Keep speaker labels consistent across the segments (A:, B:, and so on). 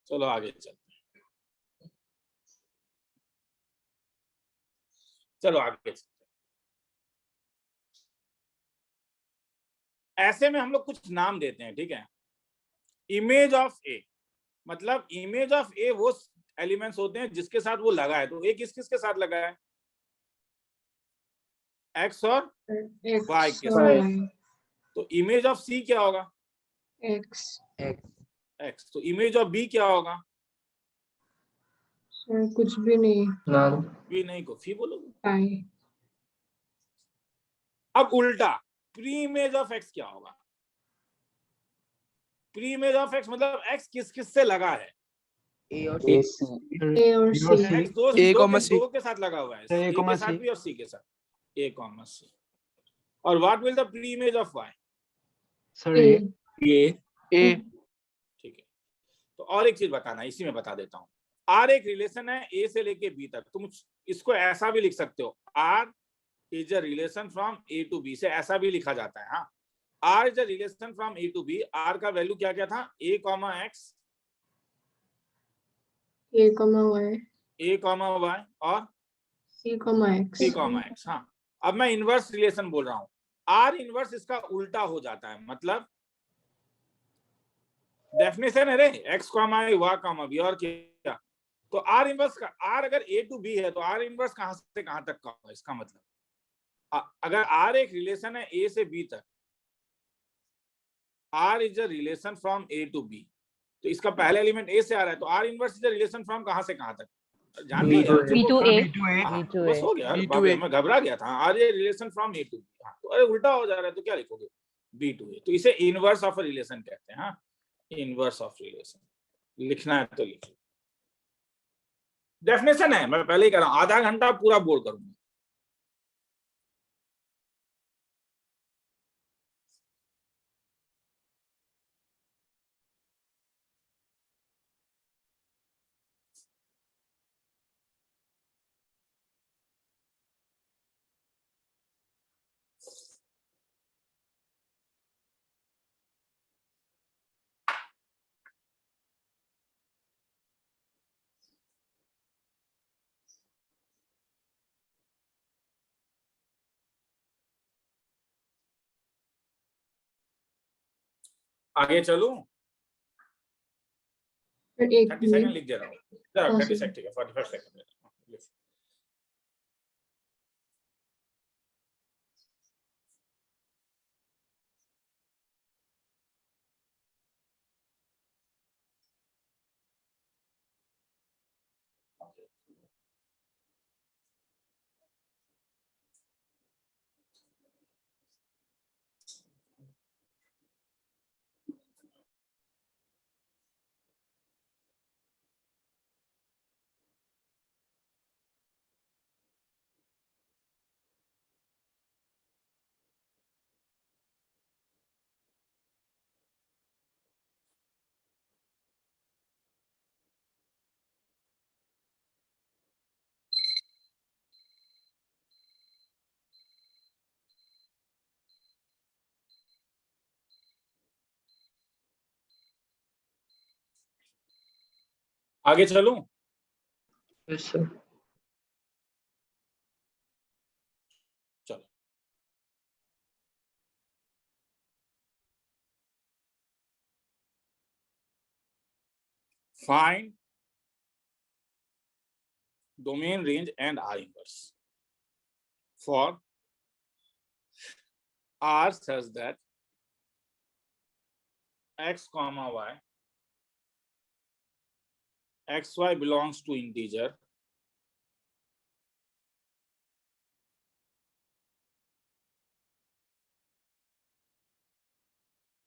A: चलो आगे चलते हैं, चलो आगे चलते हैं। ऐसे में हम लोग कुछ नाम देते हैं, ठीक है। इमेज ऑफ ए, मतलब इमेज ऑफ ए वो एलिमेंट्स होते हैं जिसके साथ वो लगा है। तो ए किस किस के साथ लगा है? एक्स और वाई के साथ। तो इमेज ऑफ सी क्या होगा?
B: एक्स।
A: एक्स। तो इमेज ऑफ बी क्या होगा?
B: कुछ भी नहीं,
A: बी नहीं को फी बोलोगे।
B: पाई।
A: अब उल्टा, प्री इमेज ऑफ एक्स क्या होगा? प्री इमेज ऑफ एक्स मतलब एक्स किस किस से लगा है?
C: ए और सी।
A: एक्स दो के साथ लगा हुआ है, ए के साथ भी और सी के साथ, ए कॉमा सी। और what will the pre image of Y?
C: Sir
A: A. ठीक है। तो और एक चीज बताना, इसी में बता देता हूं। आर एक रिलेशन है ए से लेके बी तक। तुम इसको ऐसा भी लिख सकते हो, R is a relation from A to B, से ऐसा भी लिखा जाता है। हाँ, R is a relation from A to B. R का वैल्यू क्या क्या था? A comma X,
B: A comma Y,
A: A comma Y और
B: C comma X,
A: C comma X. हाँ, अब मैं इनवर्स रिलेशन बोल रहा हूं। आर इनवर्स इसका उल्टा हो जाता है, मतलब डेफिनेशन है रे, एक्स कॉमा ए वाई कॉमा बी, और क्या? तो आर इनवर्स का, आर अगर ए टू बी है तो आर इनवर्स कहां से कहां तक का होगा? इसका मतलब अगर आर एक रिलेशन है ए से बी तक, R is a relation from A to B, तो इसका पहला एलिमेंट ए से आ रहा है, तो are inverse is a relation from कहां से कहां तक? जान ली यार,
D: बी टू ए।
A: बस हो गया। मैं घबरा गया था। R a relation from A to B. हाँ, तो अरे उल्टा हो जा रहा है तो क्या लिखोगे? बी टू ए। तो इसे इनवर्स ऑफ अ रिलेशन कहते हैं। हाँ, इनवर्स ऑफ रिलेशन लिखना है तो लिखिए। डेफिनेशन है, मैं पहले ही कह रहा हूं, आधा घंटा पूरा बोर करूंगा। आगे चलूं? 30 सेकंड लिख दे रहा हूँ। 30 सेकंड, ठीक है, 45 सेकंड। आगे चलूं?
C: Yes sir.
A: चलो, find domain range and R inverse for R such that x comma y, xy belongs to integer,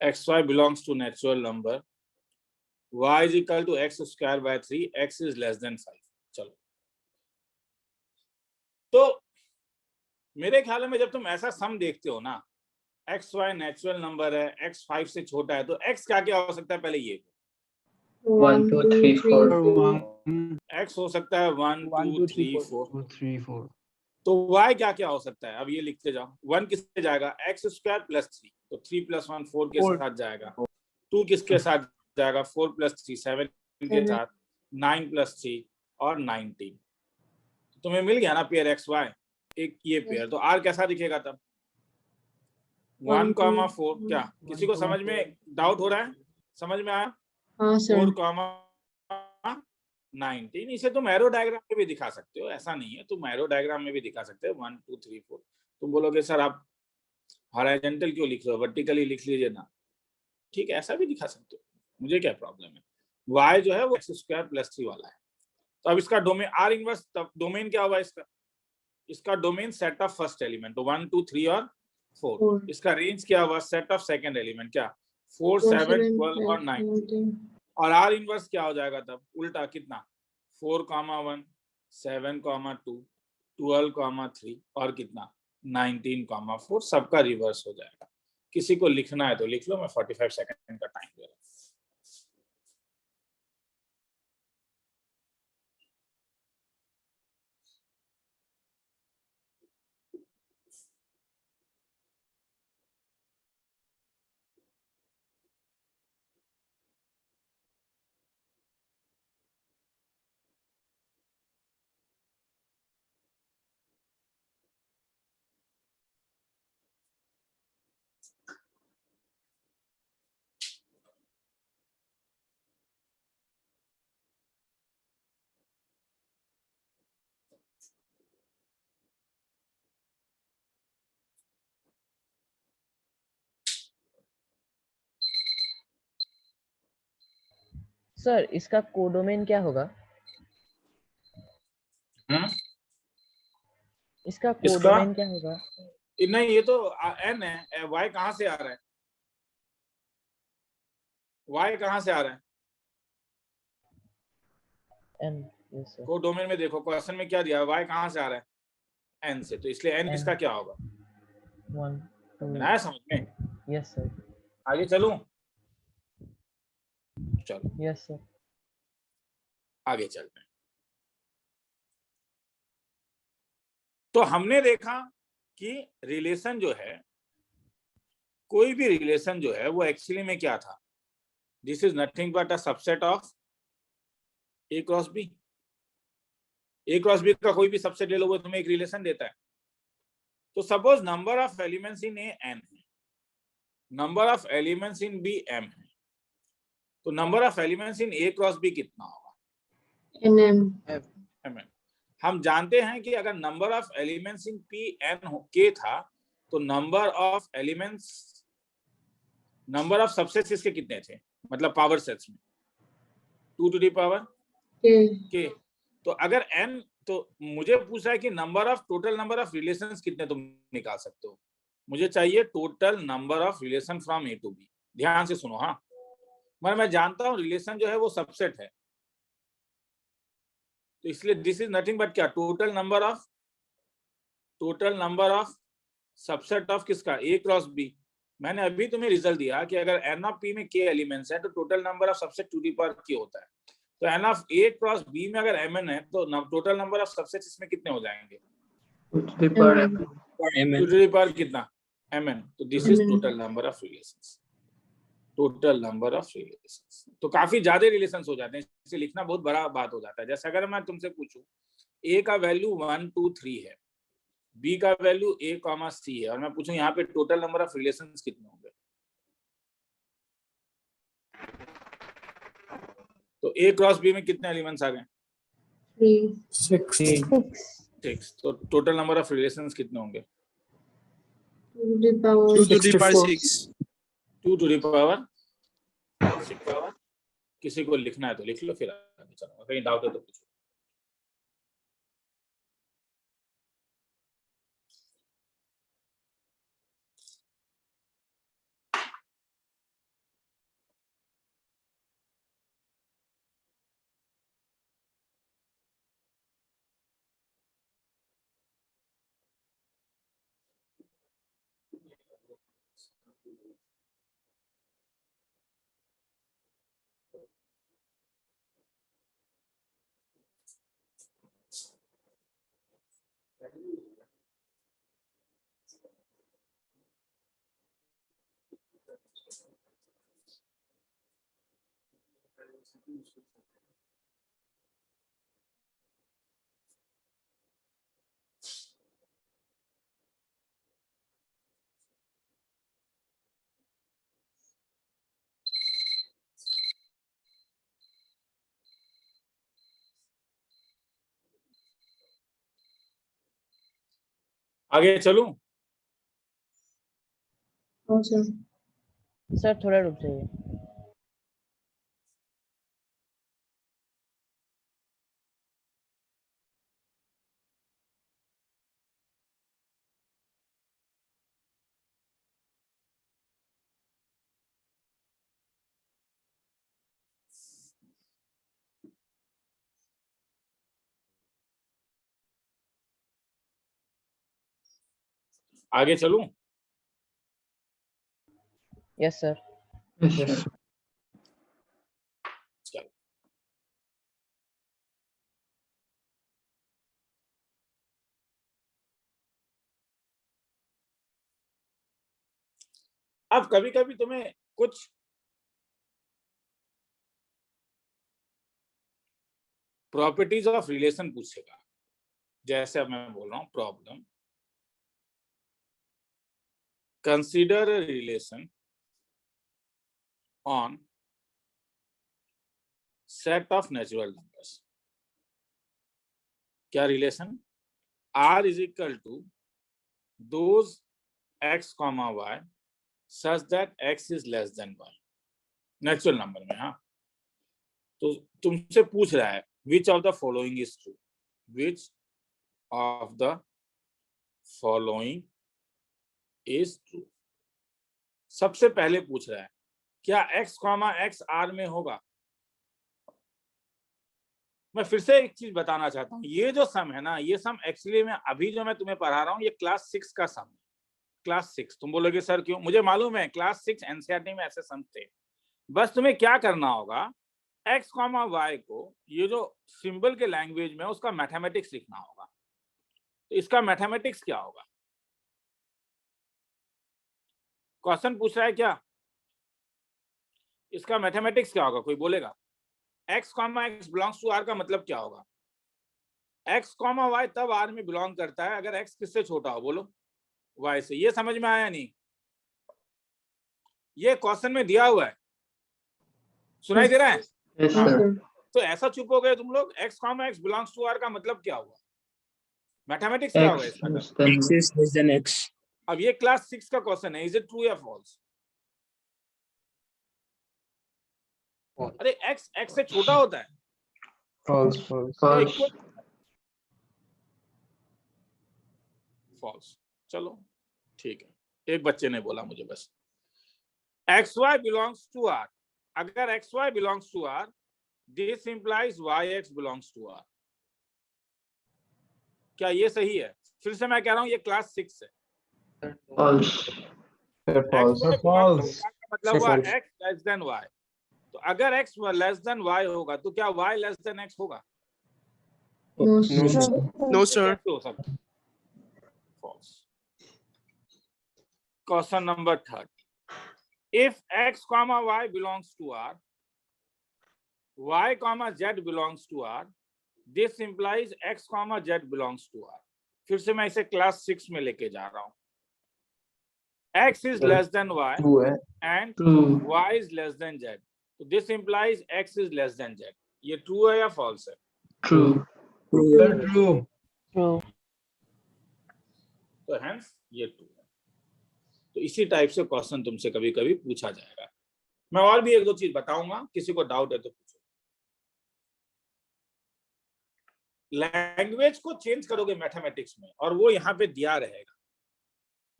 A: xy belongs to natural number, y is equal to x square by 3, x is less than 5. चलो, तो मेरे ख्याल में जब तुम ऐसा सम देखते हो ना, एक्स वाई नेचुरल नंबर है, एक्स 5 से छोटा है, तो एक्स क्या क्या हो सकता है? पहले ये
C: 1 2 3 4
A: एक्स हो सकता है 1 2 3 4। तो y क्या क्या हो सकता है? अब ये लिखते जाओ। 1 किससे जाएगा? एक्स स्क्वायर प्लस 3, तो 3 प्लस 1 4 के साथ जाएगा। 2 किसके साथ जाएगा? 4 प्लस 3 7 के साथ 9 + 3 और 19। तुम्हें मिल गया ना पेयर एक्स वाई, एक ये पेयर। तो आर कैसा दिखेगा तब? 1, 4 क्या किसी को समझ में डाउट हो रहा है? समझ में आया?
B: हाँ सर।
A: 4, 19। इसे तुम एरो डायग्राम में भी दिखा सकते हो, ऐसा नहीं है, तुम एरो डायग्राम में भी दिखा सकते हो। 1 2 3 4। तुम बोलोगे सर आप हॉरिजॉन्टल क्यों लिख रहे हो, वर्टिकली लिख लीजिए ना। ठीक है, ऐसा भी दिखा सकते हो, मुझे क्या प्रॉब्लम है। y जो है वो x² + 3 वाला है। तो अब इसका डोमेन आर इनवर्स, तब डोमेन क्या होगा इसका? इसका domain set of first element, तो 1 2 3 और 4। इसका रेंज क्या होगा? सेट ऑफ सेकंड एलिमेंट, क्या 4 7 12 और 9। और आर इनवर्स क्या हो जाएगा तब? उल्टा कितना? 4, 1 7, 2 12, 3 और कितना 19, 4। सबका रिवर्स हो जाएगा। किसी को लिखना है तो लिख लो, मैं 45 सेकंड का टाइम दे रहा हूँ।
C: सर इसका कोडोमेन क्या होगा? इसका कोडोमेन क्या होगा?
A: नहीं, ये तो n है। y कहाँ से आ रहा है? y कहाँ से आ रहा है?
C: n। Yes sir.
A: कोडोमेन में देखो, क्वेश्चन में क्या दिया है, y कहाँ से आ रहा है? n से। तो इसलिए n किसका क्या होगा?
C: 1 2।
A: आया समझ में?
C: Yes sir.
A: आगे चलूं? चलो
C: यस सर।
A: आगे चलते हैं। तो हमने देखा कि रिलेशन जो है, कोई भी रिलेशन जो है वो एक्चुअली में क्या था? This is nothing but a subset of a cross b। a cross b का कोई भी सबसेट ले लो, वो तुम्हें एक रिलेशन देता है। तो suppose number of elements in a n है, number of elements in b m है। तो number of elements in a cross b कितना होगा?
B: nm।
A: हम जानते हैं कि अगर number of elements in p n k था, तो number of elements, number of subsets इसके कितने थे, मतलब पावर सेट्स में? 2 टू द पावर k। तो अगर n, तो मुझे पूछा है कि number of, total number of relations कितने तुम निकाल सकते हो। मुझे चाहिए total number of relation from a to b। ध्यान से सुनो। हाँ, मैं जानता हूं रिलेशन जो है वो सबसेट है, तो इसलिए दिस इज नथिंग बट क्या? Total number of subset of किसका? a cross b। मैंने अभी तुम्हें रिजल्ट दिया कि अगर n ऑफ p में k एलिमेंट्स है तो total number of subset to the power k होता है। तो n of a cross b में अगर mn है तो टोटल नंबर ऑफ सबसेट्स इसमें कितने हो जाएंगे?
C: टू टू द पावर
A: कितना? mn। तो this is total number of relations, total number of relations. तो काफी ज्यादा रिलेशंस हो जाते हैं, इसे लिखना बहुत बड़ा बात हो जाता है। जैसे अगर मैं तुमसे पूछूं a का वैल्यू 1 2 3 है, b का वैल्यू a, c है, और मैं पूछूं यहाँ पे टोटल नंबर ऑफ रिलेशंस कितने होंगे? तो a क्रॉस b में कितने एलिमेंट्स आ गए? 6। तो टोटल नंबर ऑफ रिलेशंस कितने होंगे?
B: 2 to the power 6।
A: 2 to the power 6। किसी को लिखना है तो लिख लो, फिर आगे चलो, कहीं डाउट है तो पूछो। आगे चलूं?
B: हाँ सर।
C: सर थोड़ा रुक जाइए।
A: आगे चलूं?
C: Yes sir.
B: Yes.
A: चलो, अब कभी कभी तुम्हें कुछ प्रॉपर्टीज ऑफ रिलेशन पूछेगा। जैसे अब मैं बोल रहा हूं problem, consider a relation on set of natural numbers. क्या relation? R is equal to those x comma y such that x is less than y. Natural number में। हाँ, तो तुमसे पूछ रहा है which of the following is true, which of the following is true। सबसे पहले पूछ रहा है क्या x कॉमा x R में होगा। मैं फिर से एक चीज बताना चाहता हूँ, ये जो सम है ना, ये सम एक्चुअली में अभी जो मैं तुम्हें पढ़ा रहा हूँ ये क्लास 6 का सम है। क्लास 6। तुम बोलोगे सर क्यों? मुझे मालूम है क्लास 6 एनसीईआरटी में ऐसे सम थे। बस तुम्हें क्या करना होगा, x कॉमा y को ये जो सिंबल के लैंग्वेज में उसका मैथमेटिक्स लिखना होगा। तो इसका मैथमेटिक्स क्या होगा? क्वेश्चन पूछ रहा है क्या, इसका मैथमेटिक्स क्या होगा? कोई बोलेगा? x comma x belongs to r का मतलब क्या होगा? x कॉमा y तब r में बिलोंग करता है अगर x किससे छोटा हो, बोलो? y से। ये समझ में आया नहीं? ये क्वेश्चन में दिया हुआ है, सुनाई दे रहा है?
B: Yes sir.
A: तो ऐसा चुप हो गए तुम लोग। x comma x belongs to r का मतलब क्या हुआ? मैथमेटिक्स क्या होगा इसका?
D: X is less than X.
A: अब ये क्लास 6 का क्वेश्चन है, इज इट ट्रू या फॉल्स? अरे x x से छोटा होता है।
B: False. False.
A: फॉल्स। चलो ठीक है, एक बच्चे ने बोला मुझे बस। xy belongs to r, अगर xy belongs to r, this implies yx belongs to r। क्या ये सही है? फिर से मैं कह रहा हूं ये क्लास 6 है।
B: False.
A: False। मतलब हुआ x लेस देन y। तो अगर x लेस देन y होगा तो क्या y लेस देन x होगा?
B: No sir.
D: No sir.
A: हो सकता है। False। Question number 3, if x comma y belongs to r, y comma z belongs to r, this implies x comma z belongs to r। फिर से मैं इसे class 6 में लेके जा रहा हूं। x is less than y and y is less than z, so this implies x is less than z। ये ट्रू है या फॉल्स है?
B: True.
C: ट्रू।
A: तो हेंस ये ट्रू है। तो इसी टाइप से क्वेश्चन तुमसे कभी कभी पूछा जाएगा। मैं और भी एक दो चीज बताऊंगा, किसी को डाउट है तो पूछो। लैंग्वेज को चेंज करोगे मैथमेटिक्स में और वो यहाँ पे दिया रहेगा।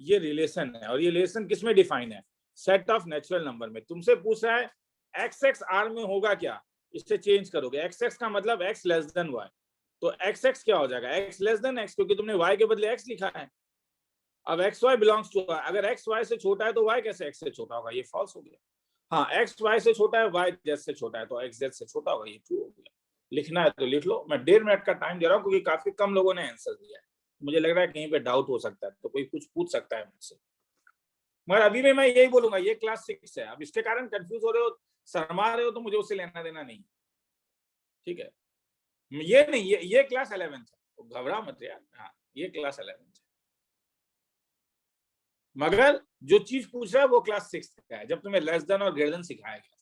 A: ये रिलेशन है और ये रिलेशन किसमें डिफाइन है? सेट ऑफ नेचुरल नंबर में। तुमसे पूछ रहा है एक्स एक्स आर में होगा क्या, इससे चेंज करोगे। एक्स एक्स का मतलब एक्स लेस देन वाई, तो एक्स एक्स क्या हो जाएगा? एक्स लेस देन एक्स, क्योंकि तुमने वाई के बदले एक्स लिखा है। अब एक्स वाई बिलोंग्स टू, अगर एक्स वाई से छोटा है तो वाई कैसे एक्स से छोटा होगा? ये फॉल्स हो गया। हाँ, एक्स वाई से छोटा है, वाई जेड से छोटा है, तो एक्स जेड से छोटा होगा। ये ट्रू हो गया। लिखना है तो लिख लो। मैं 1.5 मिनट का टाइम दे रहा हूँ क्योंकि काफी कम लोगों ने आंसर दिया है। मुझे लग रहा है कहीं पे डाउट हो सकता है, तो कोई कुछ पूछ सकता है मुझसे। मगर अभी भी मैं यही बोलूंगा, ये क्लास 6 है। अब इसके कारण कंफ्यूज हो रहे हो, शर्मा रहे हो तो मुझे उससे लेना देना नहीं, ठीक है। ये नहीं, ये क्लास 11 है, घबरा मत यार। हाँ, ये क्लास 11 है, मगर जो चीज पूछ रहा है वो क्लास 6 का है, जब तुम्हें लेस देन और ग्रेटर देन सिखाया गया।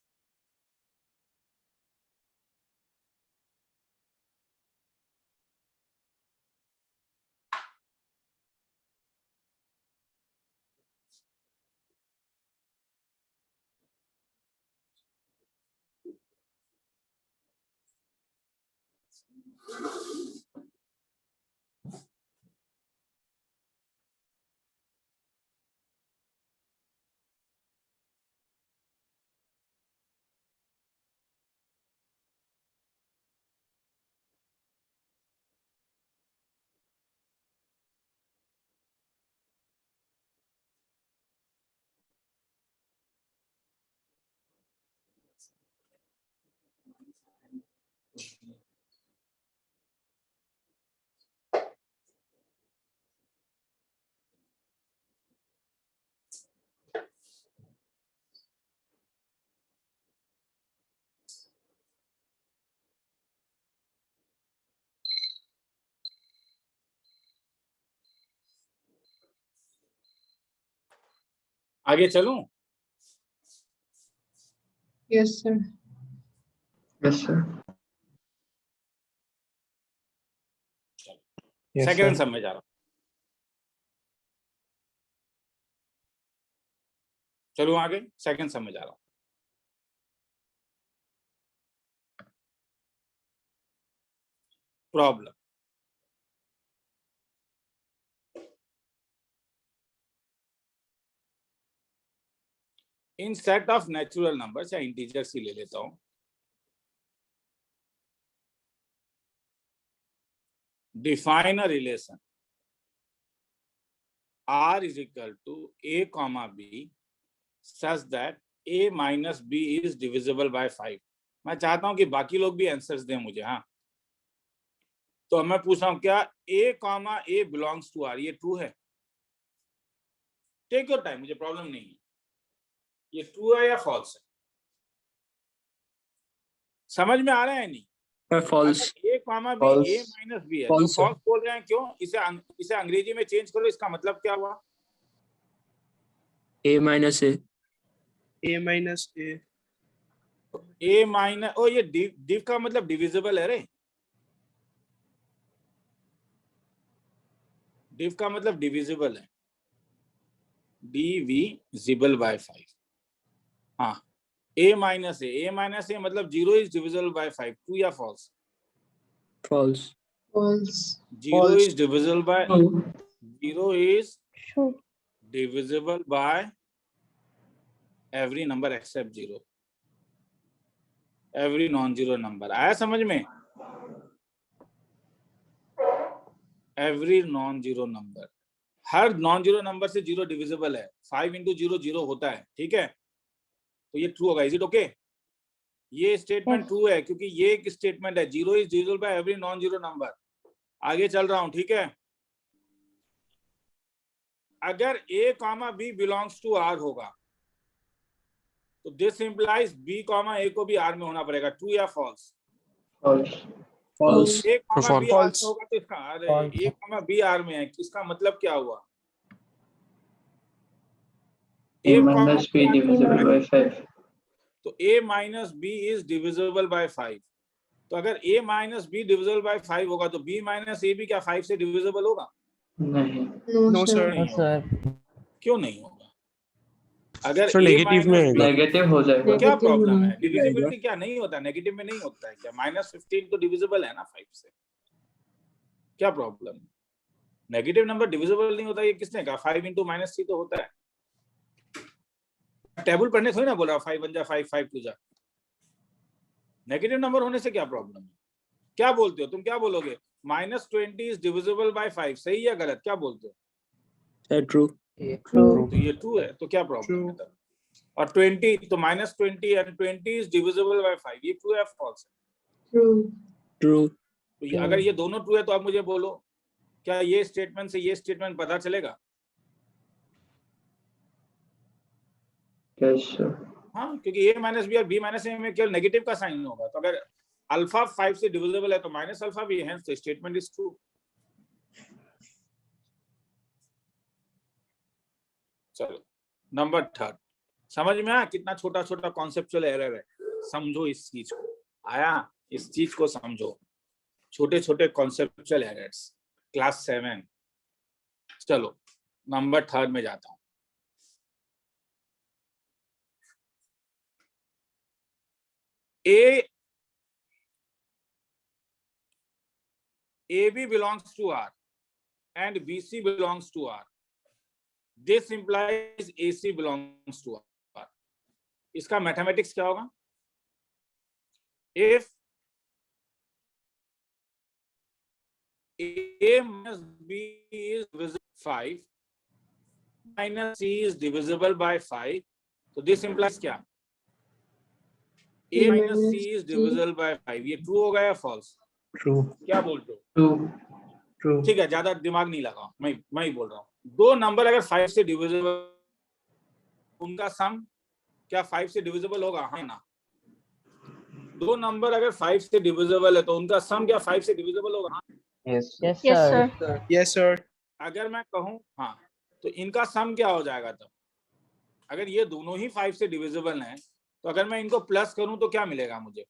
A: आगे चलूं?
B: Yes, sir.
D: Yes, sir. Yes,
A: second
D: sir.
A: सब में जा रहा हूं। चलो आगे, सेकंड सब में जा रहा हूं। Problem, in set of natural numbers या इंटीजर्स ही ले लेता हूं, define a relation R is equal to A comma B such that A minus B is divisible by 5। मैं चाहता हूं कि बाकी लोग भी आंसर्स दें मुझे। हाँ, तो मैं पूछ रहा हूं क्या A comma A belongs to R, ये ट्रू है? टेक योर टाइम, मुझे प्रॉब्लम नहीं है। ये ट्रू है या फॉल्स है? समझ में आ रहा है नहीं?
D: False.
A: A comma B
D: False.
A: A minus B है,
D: False,
A: जो फॉल्स बोल रहे हैं क्यों? इसे अंग्रेजी में चेंज करो, इसका मतलब क्या हुआ?
D: A minus A.
E: A minus A.
A: A minus, ओ ये डिव का मतलब डिविजिबल है रे। डिव का मतलब डिविजिबल है, डिविजिबल बाय 5। हाँ, A माइनस A मतलब 0 इज डिविजिबल बाय 5, ट्रू या false?
D: False.
B: False.
A: 0 is divisible by,
D: True.
A: 0 is
C: True.
A: divisible by every number except 0, every non-zero number। आया समझ में? every non-zero number, हर non-zero number से 0 divisible है। 5 into 0 0 होता है, ठीक है? तो ये ट्रू होगा। Is it okay? ये स्टेटमेंट ट्रू है क्योंकि ये एक स्टेटमेंट है, 0 is divisible by every non-zero number। आगे चल रहा हूं, ठीक है? अगर A comma B belongs to R होगा तो this implies B comma A को भी R में होना पड़ेगा, ट्रू या false?
D: False. False.
A: A comma B R
E: False.
A: में होगा तो इसका, अरे
E: False.
A: A comma B R में है, इसका मतलब क्या हुआ?
D: A
A: comma
D: minus B
A: B R में
D: divisible
A: होगा,
D: by 5.
A: तो A minus B is divisible by 5। तो अगर A minus B divisible by 5 होगा तो B minus A भी क्या 5 से divisible होगा?
D: नहीं.
B: No,
E: No,
B: sir.
E: sir.
A: नहीं
C: No,
A: होगा।
C: sir.
A: क्यों नहीं होगा? अगर
E: Sir,
A: A
E: negative में
A: minus
E: आएगा।
D: Negative हो जाएगा.
A: क्या
B: Negative
A: प्रॉब्लम
B: होना
A: है? डिविजिबिलिटी क्या नहीं होता? नेगेटिव में नहीं होता है क्या? -15 तो डिविजिबल है ना 5 से, क्या प्रॉब्लम? नेगेटिव नंबर डिविजिबल नहीं होता, ये किसने कहा? 5 into -3 तो होता है। टेबल पढ़ने थोड़ी ना बोल रहा 5 1 जा 5 5 2 जा। नेगेटिव नंबर होने से क्या प्रॉब्लम है? क्या बोलते हो तुम? क्या बोलोगे? -20 इज डिविजिबल बाय 5, सही या गलत? क्या बोलते हो?
D: True.
C: True.
A: तो ये ट्रू है, तो क्या प्रॉब्लम है
E: True.
A: तब? और 20 तो -20 एंड 20 इज डिविजिबल बाय 5, ये ट्रू है फॉल्स है?
B: True.
D: True.
A: तो अगर ये दोनों ट्रू है तो आप मुझे बोलो, क्या ये स्टेटमेंट से ये स्टेटमेंट पता चलेगा?
D: Yes, sir.
A: हाँ, क्योंकि a माइनस बी और b माइनस ए में केवल नेगेटिव का साइन होगा, तो अगर अल्फा 5 से डिविजिबल है तो माइनस अल्फा भी है, तो स्टेटमेंट इज ट्रू। चलो नंबर 3, समझ में आया कितना छोटा छोटा कॉन्सेप्चुअल एरर है? समझो इस चीज को, आया? इस चीज को समझो, छोटे छोटे कॉन्सेप्चुअल एरर्स, क्लास 7। चलो नंबर 3 में जाता हूं। AB belongs to R and BC belongs to R. This implies AC belongs to R. इसका मैथमेटिक्स क्या होगा? If A minus B is divisible by 5 minus C is divisible by 5, तो this implies क्या? A minus C is divisible by 5. ये true होगा या false?
C: True.
A: क्या बोलते हो?
D: ट्रू।
C: ट्रू।
A: ठीक है, ज्यादा दिमाग नहीं लगाओ, मैं ही बोल रहा हूँ। दो नंबर अगर 5 से डिविजिबल, उनका सम क्या 5 से डिविजिबल होगा? हाँ ना? दो नंबर अगर 5 से डिविजिबल है तो उनका सम क्या 5 से डिविजिबल होगा? हाँ।
C: Yes
B: Yes, sir.
E: Yes, sir.
A: अगर मैं कहूँ हाँ, तो इनका सम क्या हो जाएगा तब? अगर ये दोनों ही 5 से डिविजिबल हैं, तो अगर मैं इनको प्लस करूं तो क्या मिलेगा मुझे?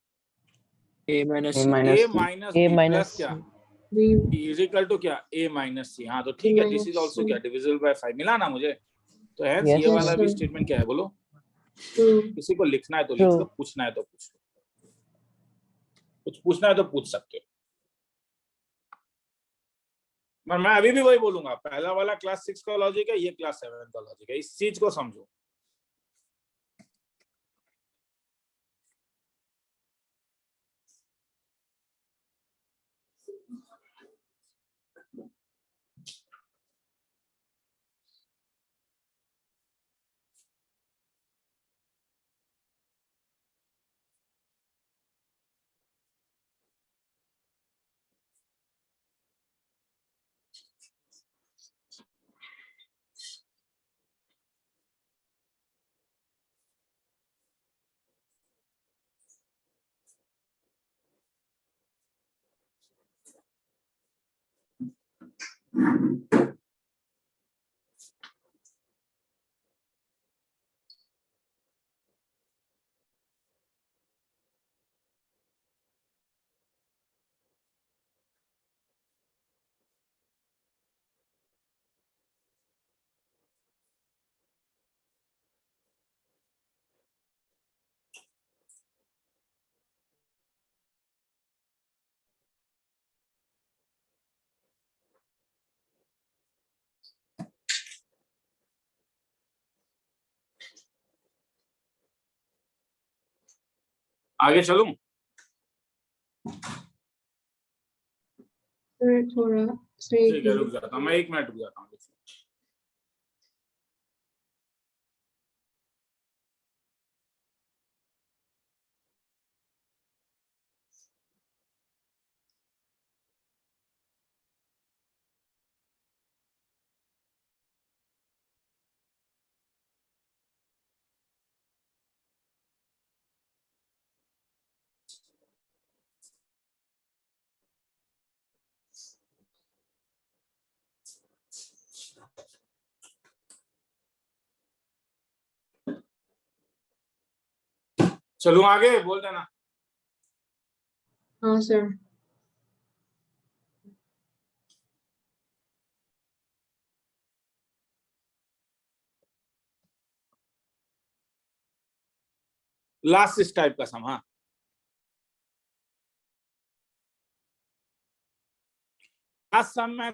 D: A minus
A: a
D: C.
A: Minus
C: A
A: b
C: minus
A: plus क्या
B: B.
A: इज इक्वल टू क्या a माइनस c। हाँ, तो ठीक है, दिस इज आल्सो क्या डिविजिबल बाय 5 मिला ना मुझे? तो हेंस
C: Yes,
A: ये वाला
B: sir.
A: भी स्टेटमेंट क्या है बोलो?
B: True.
A: किसी को लिखना है तो लिख
C: True.
A: लो, पूछना है तो पूछ लो, कुछ पूछना है तो पूछ सकते हो। पर मैं अभी भी वही बोलूंगा, पहला वाला क्लास 6 का लॉजिक है, ये क्लास 7 का लॉजिक है, इस चीज को समझो। आगे चलूं?
B: Sir, थोड़ा
A: ठीक है, रुक जाता हूं मैं, 1 मिनट रुक जाता हूँ। चलूं आगे? बोल देना।
B: हाँ सर।
A: लास्ट इस टाइप का सम, हाँ, लास्ट सम में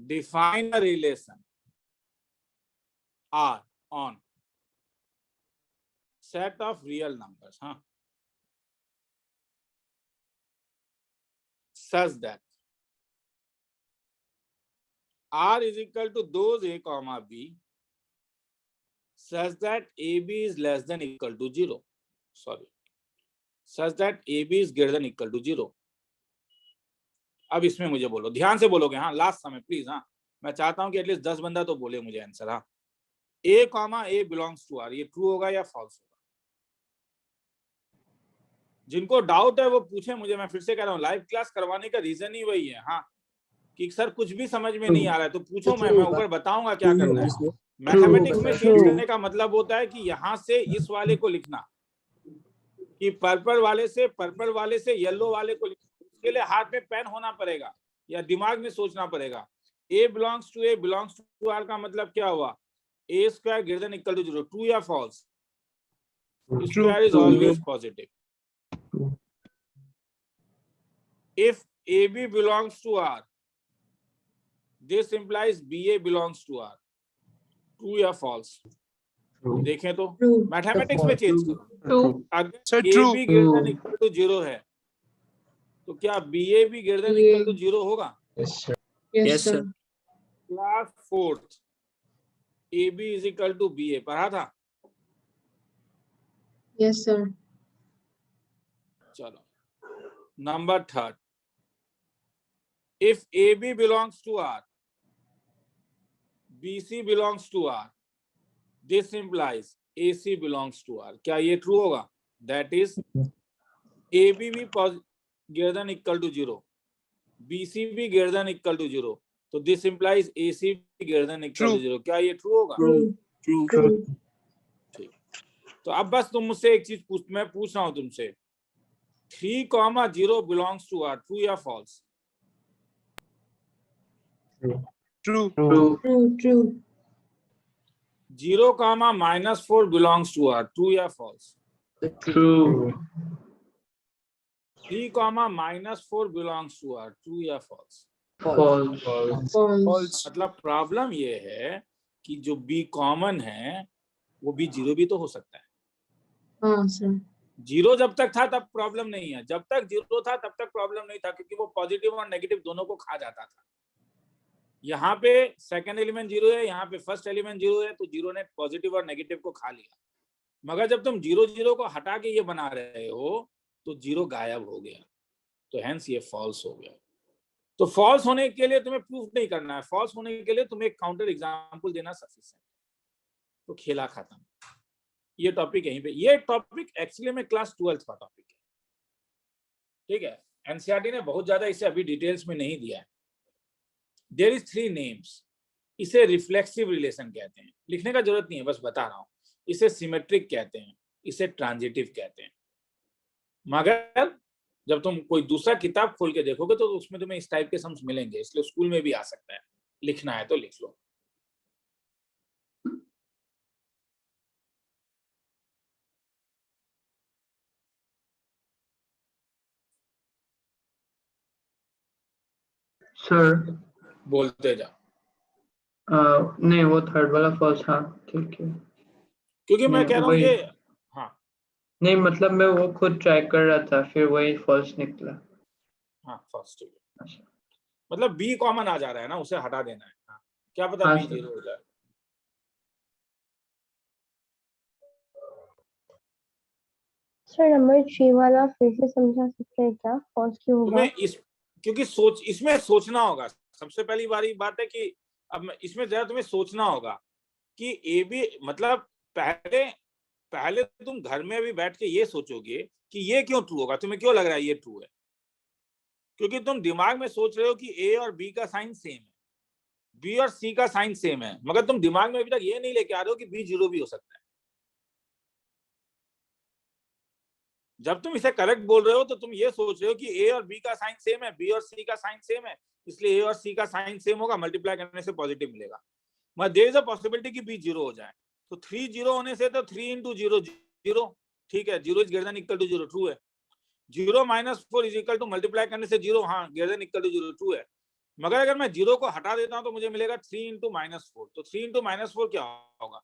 A: define a relation R on set of real numbers, huh, such that R is equal to those A comma B such that AB is less than equal to 0. Sorry, such that AB is greater than equal to 0. अब इसमें मुझे बोलो, ध्यान से बोलोगे, हाँ last समय please. हाँ मैं चाहता हूं कि एटलीस्ट 10 बंदा तो बोले मुझे आंसर। हाँ A comma A belongs to R, ये ट्रू होगा या फॉल्स होगा? जिनको डाउट है वो पूछे मुझे, मैं फिर से कह रहा हूँ लाइव क्लास करवाने का रीजन ही वही है। हाँ कि सर कुछ भी समझ में नहीं आ रहा है तो पूछो, मैं ऊपर बताऊंगा क्या करना है। मैथमेटिक्स में चेंज करने का मतलब होता है कि यहाँ से इस वाले को लिखना, कि पर्पल वाले से येलो वाले को लिखना, उसके लिए हाथ में पेन होना पड़ेगा या दिमाग में सोचना पड़ेगा। ए बिलोंग्स टू आर का मतलब क्या हुआ? A square greater than equal to 0, true या false? Square is always positive. If AB belongs to R, this implies BA belongs to R. True या false? देखें तो मैथमेटिक्स में चेंज करो। अगर AB greater than equal to 0 है तो क्या BA भी greater than equal to 0 होगा?
B: Yes sir.
A: Class 4th AB is equal to BA पढ़ा था?
B: Yes sir.
A: चलो number 3rd, if AB belongs to R, BC belongs to R, this implies AC belongs to R. क्या ये true होगा? That is AB भी greater than equal to 0, BC भी greater than equal to 0, तो this implies AC भी greater than equal to 0. क्या ये true होगा?
B: True.
A: ठीक, तो अब बस तुम मुझसे एक चीज मैं पूछ रहा हूं तुमसे, 3,0 belongs to R, ट्रू या false?
E: True.
A: 0, -4 belongs to R, true या false? 3, -4 belongs to R, true या फॉल्स?
B: False.
A: मतलब प्रॉब्लम ये है कि जो B कॉमन है वो भी 0 भी तो हो सकता है।
B: हाँ सर।
A: 0 जब तक था तब प्रॉब्लम नहीं है, जब तक 0 था तब तक प्रॉब्लम नहीं था, क्योंकि वो पॉजिटिव और नेगेटिव दोनों को खा जाता था। यहाँ पे सेकंड एलिमेंट 0 है, यहाँ पे फर्स्ट एलिमेंट 0 है, तो 0 ने पॉजिटिव और नेगेटिव को खा लिया। मगर जब तुम 0 को हटा के ये बना रहे हो तो 0 गायब हो गया, तो हेंस ये फॉल्स हो गया। तो फॉल्स होने के लिए तुम्हें प्रूफ नहीं करना है, फॉल्स होने के लिए तुम्हें काउंटर एग्जाम्पल देना सफिशिएंट, तो खेला खत्म। ये टॉपिक यहीं पे, ये टॉपिक एक्चुअली में क्लास 12th का टॉपिक है, ठीक है। एनसीईआरटी ने बहुत ज्यादा इसे अभी डिटेल्स में नहीं दिया है। देयर इज 3 नेम्स, इसे रिफ्लेक्सिव रिलेशन कहते हैं, लिखने का जरूरत नहीं है, बस बता रहा हूं। इसे सिमेट्रिक कहते हैं, इसे ट्रांजिटिव कहते हैं। मगर जब तुम कोई दूसरा किताब खोल के देखोगे तो उसमें तुम्हें इस टाइप के सम्स मिलेंगे, इसलिए स्कूल में भी आ सकता है, लिखना है तो लिख लो।
F: सर
A: बोलते जाओ।
F: नहीं वो थर्ड वाला फॉल्स, हाँ ठीक है।
A: क्योंकि मैं कह रहा हूँ ये, हाँ
F: नहीं मतलब मैं वो खुद ट्राई कर रहा था, फिर वही फॉल्स निकला।
A: हाँ फर्स्ट, ठीक है। मतलब बी कॉमन आ जा रहा है ना, उसे हटा देना है। हाँ, क्या पता
F: हाँ,
A: बी 0 हो जाए।
C: सर नंबर 3 वाला फिर से समझा सकते हैं क्या, फॉल्स क्यों होगा?
A: तुम्हें क्योंकि इसमें सोचना होगा। सबसे पहली बात है कि अब इसमें जरा तुम्हें सोचना होगा कि ए बी, मतलब पहले तुम घर में अभी बैठ के ये सोचोगे कि ये क्यों ट्रू होगा, तुम्हें क्यों लग रहा है ये ट्रू है, क्योंकि तुम दिमाग में सोच रहे हो कि ए और बी का साइन सेम है, बी और सी का साइन सेम है, मगर तुम दिमाग में अभी तक ये नहीं लेके आ रहे हो कि बी 0 भी हो सकता है। जब तुम इसे करेक्ट बोल रहे हो तो तुम ये सोच रहे हो कि ए और बी का साइन सेम है, बी और सी का साइन सेम है, इसलिए ए और सी का साइन सेम होगा, मल्टीप्लाई करने से पॉजिटिव मिलेगा। मगर देयर इज अ पॉसिबिलिटी कि बी 0 हो जाए, तो 3 0 होने से तो 3 × 0 0, ठीक है। 0 is greater than equal to 0, true है। 0 - 4 इज इक्वल टू मल्टीप्लाई करने से 0, हाँ greater than equal to 0, true है। मगर अगर मैं 0 को हटा देता हूं तो मुझे मिलेगा 3 × -4, तो 3 × -4 क्या होगा?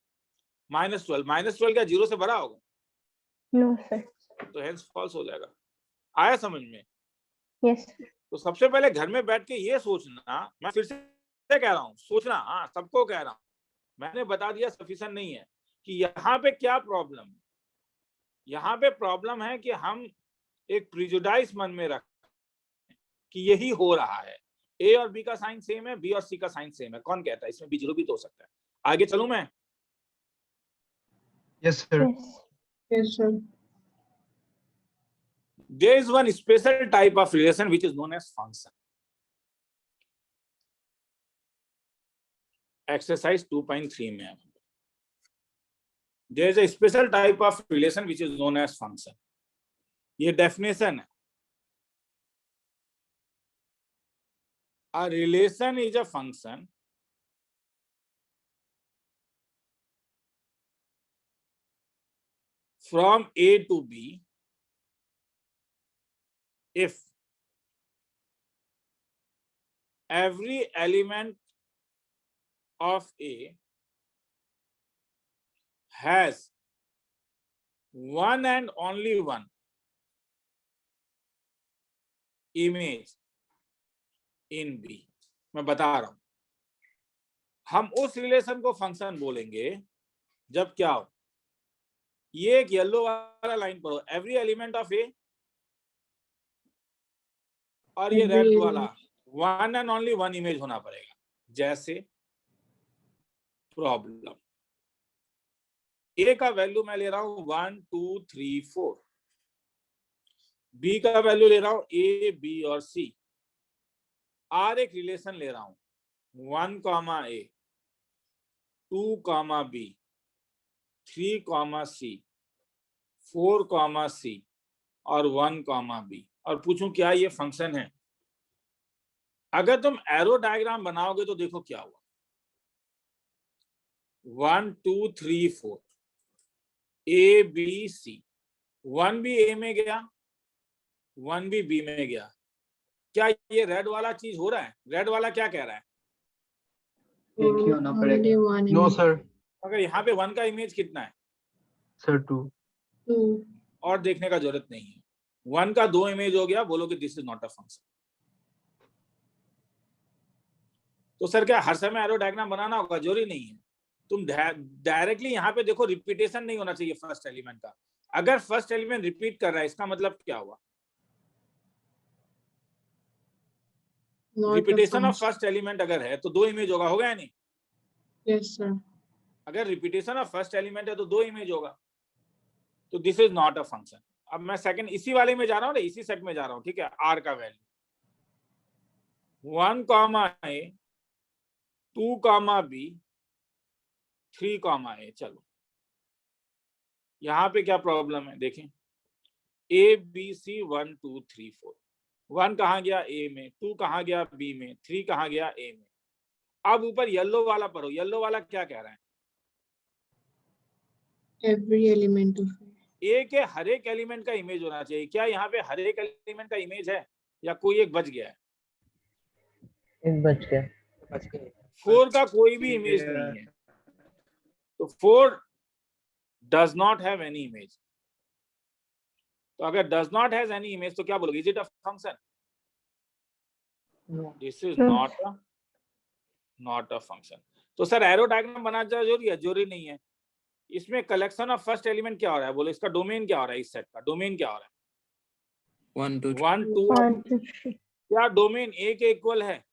A: -12। -12 क्या 0 से बड़ा होगा?
C: No sir.
A: तो हेंस फॉल्स हो जाएगा। आया समझ में?
C: यस।
A: तो सबसे पहले घर में बैठ के ये सोचना, मैं फिर से कह रहा हूँ, सोचना, हाँ सबको कह रहा हूँ, मैंने बता दिया सफिशिएंट नहीं है कि यहाँ पे क्या प्रॉब्लम है। यहाँ पे प्रॉब्लम है कि हम एक प्रिजुडाइज मन में रख कि यही हो रहा है, ए और बी का साइन सेम है, बी और सी का साइन सेम है। कौन कहता है? इसमें बी जीरो भी तो हो सकता है। आगे चलूं मैं?
E: Yes, sir.
C: Yes.
B: Yes, sir.
A: There is one special type of relation which is known as function. Exercise 2.3 में there is a special type of relation which is known as function. ये definition है. A relation is a function from A to B if every element of A has one and only one image in B. मैं बता रहा हूं, हम उस relation को function बोलेंगे जब क्या हो, ये एक येलो वाला लाइन पढ़ो, एवरी एलिमेंट ऑफ ए, और ये रेड वाला one and only one image होना पड़ेगा। जैसे प्रॉब्लम, ए का वैल्यू मैं ले रहा हूं 1 2 3 4, बी का वैल्यू ले रहा हूं ए बी और सी, आर एक रिलेशन ले रहा हूं 1 कॉमा ए, 2 कॉमा बी, 3 कॉमा सी, 4 कॉमा सी और 1 कॉमा बी, और पूछूं क्या ये फंक्शन है? अगर तुम एरो डायग्राम बनाओगे तो देखो क्या हुआ, 1 2 3 4 ए बी सी, 1 भी ए में गया, 1 भी बी में गया। क्या ये रेड वाला चीज हो रहा है? रेड वाला क्या कह रहा है?
F: एक ही होना
B: Only
F: पड़ेगा।
B: one
E: No,
B: image.
E: sir.
A: अगर यहाँ पे 1 का इमेज कितना है?
E: Sir, 2.
B: Two.
A: और देखने का जरूरत नहीं है, 1 का 2 इमेज हो गया, बोलो कि this is not a function. तो सर क्या हर समय एरो डायग्राम बनाना होगा? जरूरी नहीं है, तुम डायरेक्टली यहाँ पे देखो, रिपीटेशन नहीं होना चाहिए फर्स्ट एलिमेंट का। अगर फर्स्ट एलिमेंट रिपीट कर रहा है इसका मतलब क्या हुआ?
B: Not a
A: repetition of
B: function.
A: First element अगर है तो 2 इमेज होगा या नहीं?
B: Yes, sir.
A: अगर रिपीटेशन ऑफ फर्स्ट एलिमेंट है तो 2 इमेज होगा, तो this is not a function. अब मैं सेकंड इसी वाले में जा रहा हूँ, इसी सेट में जा रहा हूँ, ठीक है। आर का वैल्यू 1 कॉमा ए, 2 कॉमा बी, 3 कॉमा ए। चलो यहाँ पे क्या प्रॉब्लम है देखें, ए बी सी 1 2 3 4, 1 कहाँ गया ए में, 2 कहाँ गया बी में, 3 कहाँ गया ए में। अब ऊपर येलो वाला पढ़ो, येलो वाला क्या कह रहा है?
B: Every element of it.
A: ए के हर एक एलिमेंट का इमेज होना चाहिए। क्या यहाँ पे हर एक एलिमेंट का इमेज है या कोई एक बच गया है?
D: एक बच गया।
A: 4 का कोई भी इमेज नहीं है, तो 4 does not have any image. तो अगर does not has any image तो क्या बोलोगे? Is it a function? This is not a function. तो सर एरो डायग्राम बनाना जरूरी है? जरूरी नहीं है। इसमें कलेक्शन ऑफ फर्स्ट एलिमेंट क्या हो रहा है? बोलो इसका डोमेन क्या हो रहा है? इस सेट का डोमेन क्या हो रहा है?
D: 1 2
A: 1 2।
C: 1 2 3.
A: क्या डोमेन ए के इक्वल है?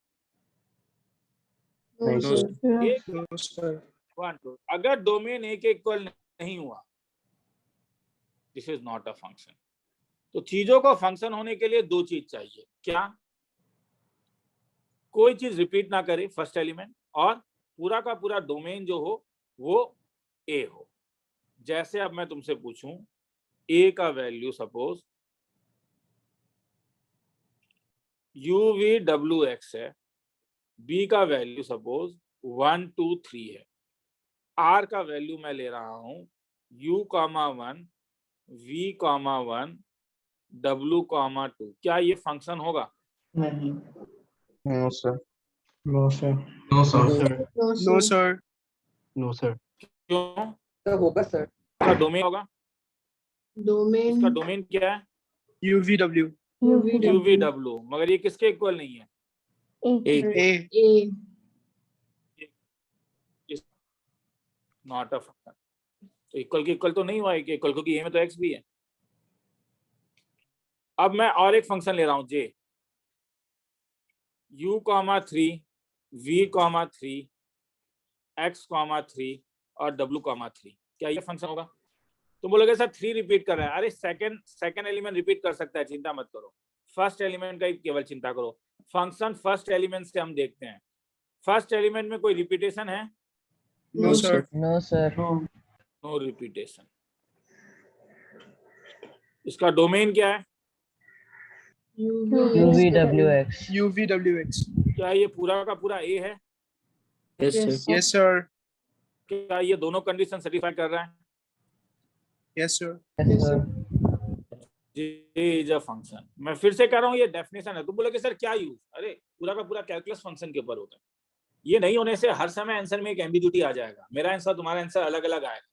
B: No,
D: No,
B: sir.
C: No.
A: एक
E: No, sir.
A: 1 2। अगर डोमेन ए के इक्वल नहीं हुआ, this is not a function. तो चीजों को फंक्शन होने के लिए 2 चीज चाहिए। क्या? कोई चीज रिपीट ना करे फर्स्ट एलिमेंट, और पूरा का पूरा डोमेन जो हो वो ए हो। जैसे अब मैं तुमसे पूछूं, ए का वैल्यू सपोज UVWX है, बी का वैल्यू सपोज 1 2 3 है, आर का वैल्यू मैं ले रहा हूं U,1 V,1 W,2। क्या ये फंक्शन होगा?
F: नहीं।
E: No, sir.
G: No, sir.
F: No, sir.
B: No,
E: No,
B: sir.
E: sir.
G: No, sir.
A: क्यों?
D: तो होगा सर।
A: इसका डोमेन होगा।
B: Domain.
A: इसका डोमेन क्या है?
E: UVW.
A: UVW। मगर ये किसके इक्वल नहीं है?
B: A.
A: Not a function. तो इक्वल के इक्वल तो नहीं हुआ है कि इक्वल, क्योंकि ए में तो एक्स भी है। अब मैं और एक फंक्शन ले रहा हूं जे, u comma 3, v comma 3, x comma 3 और w कॉमा 3, क्या ये फंक्शन होगा? तुम बोलोगे सर 3 रिपीट कर रहा है। अरे सेकंड एलिमेंट रिपीट कर सकता है, चिंता मत करो। फर्स्ट एलिमेंट का ही केवल चिंता करो। फंक्शन फर्स्ट एलिमेंट से हम देखते हैं। फर्स्ट एलिमेंट में कोई रिपीटेशन है?
E: No, sir.
D: No, sir.
A: No repetition. इसका डोमेन क्या है?
D: UVWX.
E: UVWX.
A: क्या ये पूरा का पूरा ए है?
D: Yes, sir.
E: Yes, sir.
A: क्या ये दोनों कंडीशन सेटिस्फाई कर रहा है?
E: Yes, sir.
D: Yes, sir.
A: ये इज अ फंक्शन। मैं फिर से कह रहा हूँ, ये डेफिनेशन है। तुम बोलोगे सर क्या यूज? अरे पूरा का पूरा कैलकुलस फंक्शन के ऊपर होता है। ये नहीं होने से हर समय आंसर में एक एम्बिग्यूटी आ जाएगा, मेरा आंसर तुम्हारा आंसर अलग अलग आएगा।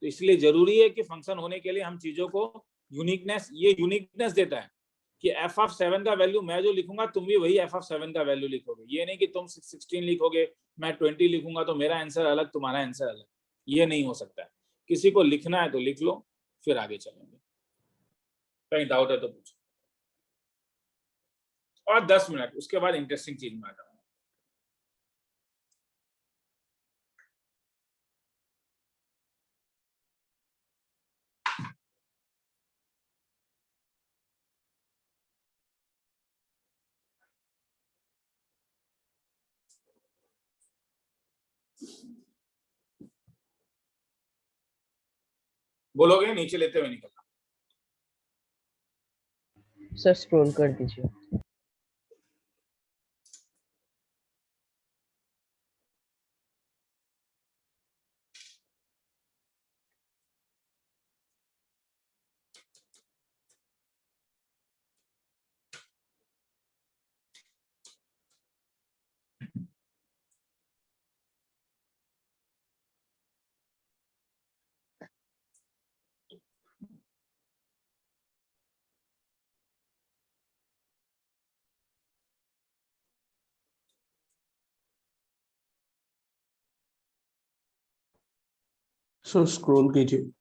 A: तो इसलिए जरूरी है कि फंक्शन होने के लिए हम चीजों को यूनिकनेस, ये यूनिकनेस देता है कि f(7) का वैल्यू मैं जो लिखूंगा तुम भी वही f(7) का वैल्यू लिखोगे। ये नहीं कि तुम 16 लिखोगे, मैं 20 लिखूंगा तो मेरा आंसर अलग तुम्हारा आंसर अलग। ये नहीं हो सकता है। किसी को लिखना है तो लिख लो, फिर आगे चलेंगे। कहीं डाउट है तो पूछो। और 10 मिनट, उसके बाद इंटरेस्टिंग चीज में आ जाऊंगा। बोलोगे नीचे लेते हुए निकलना।
D: Sir, scroll कर दीजिए।
G: सो स्क्रॉल कीजिए।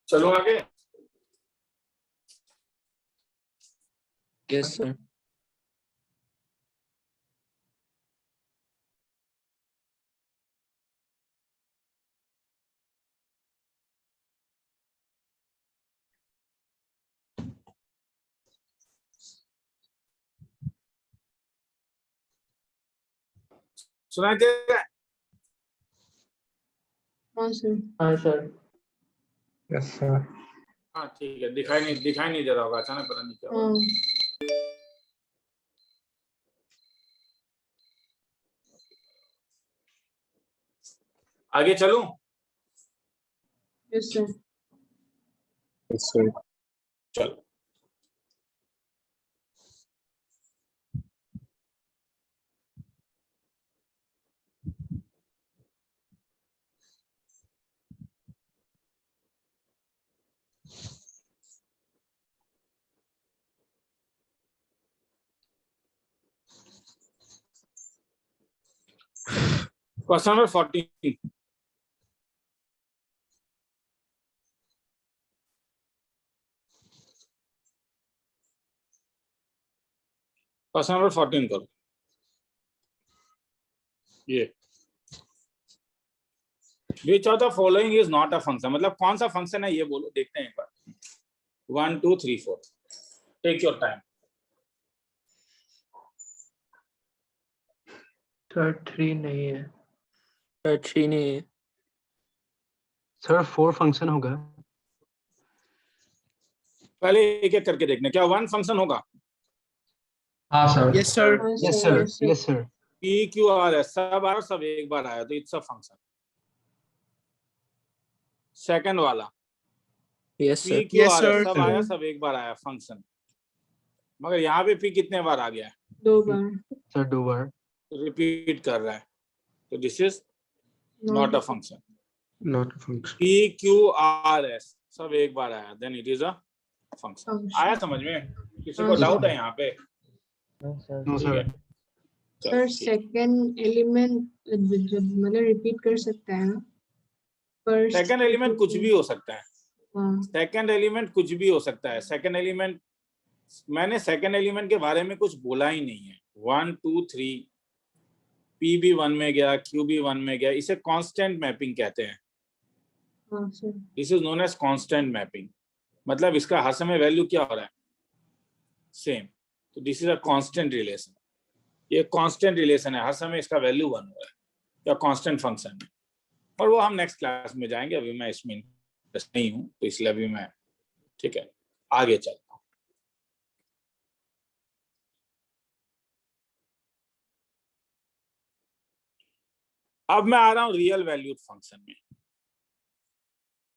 A: चलो आगे।
D: Yes, sir.
A: सुनाई दे रहा है?
F: हाँ सर।
E: Yes, sir.
A: हाँ ठीक है। दिखाई नहीं दे रहा होगा, अचानक पता नहीं क्या हुआ। आगे चलूं?
B: Yes, sir.
E: Yes, sir.
A: चलो। Question number 14। क्वेश्चन नंबर 14 करो। ये which of the following is not a function, मतलब कौन सा फंक्शन है ये बोलो, देखते हैं एक बार। 1 2 3 4, टेक योर टाइम।
F: सर 3 नहीं है।
D: Sir, 3 नहीं है।
G: सर 4 फंक्शन होगा।
A: पहले एक एक करके देखने, क्या 1 फंक्शन होगा?
F: हाँ sir.
E: Yes, sir.
G: Yes, sir. Yes, sir.
A: P Q R S सब आया, सब एक बार आया, तो इट्स अ फंक्शन। सेकंड वाला
D: Yes,
A: P
D: sir.
A: Q
E: Yes,
A: R
E: sir.
A: S सब आया, सब एक बार आया फंक्शन। मगर यहाँ पे P कितने बार आ गया है,
B: 2 बार।
G: Sir, do bar.
A: रिपीट कर रहा है, तो this is not a function.
G: Not a function.
A: P Q R S सब एक बार आया, then it is a function.
B: Function.
A: आया समझ में? किसी को
B: हाँ,
A: डाउट है यहाँ पे?
D: No, sir.
G: No,
A: ठीक
G: sir.
A: है,
B: सर
A: चलो, ठीक।
B: सेकंड एलिमेंट जब मतलब रिपीट कर सकता है ना, फर्स्ट
A: सेकंड एलिमेंट कुछ भी हो सकता है,
B: हाँ
A: सेकंड एलिमेंट कुछ भी हो सकता है। सेकंड एलिमेंट, मैंने सेकंड एलिमेंट के बारे में कुछ बोला ही नहीं है। 1 2 3 P भी 1 में गया, Q भी 1 में गया, इसे कांस्टेंट मैपिंग कहते हैं।
B: हाँ sir.
A: This is known as constant mapping, मतलब इसका हर समय वैल्यू क्या हो रहा है, सेम। तो this is a constant relation, ये कांस्टेंट रिलेशन है, हर समय इसका वैल्यू 1 हो रहा है, या कांस्टेंट फंक्शन है। और वो हम नेक्स्ट क्लास में जाएंगे, अभी मैं इसमें इंटरेस्ट नहीं हूँ, तो इसलिए अभी मैं, ठीक है, आगे चलता हूँ। अब मैं आ रहा हूँ रियल वैल्यूड फंक्शन में।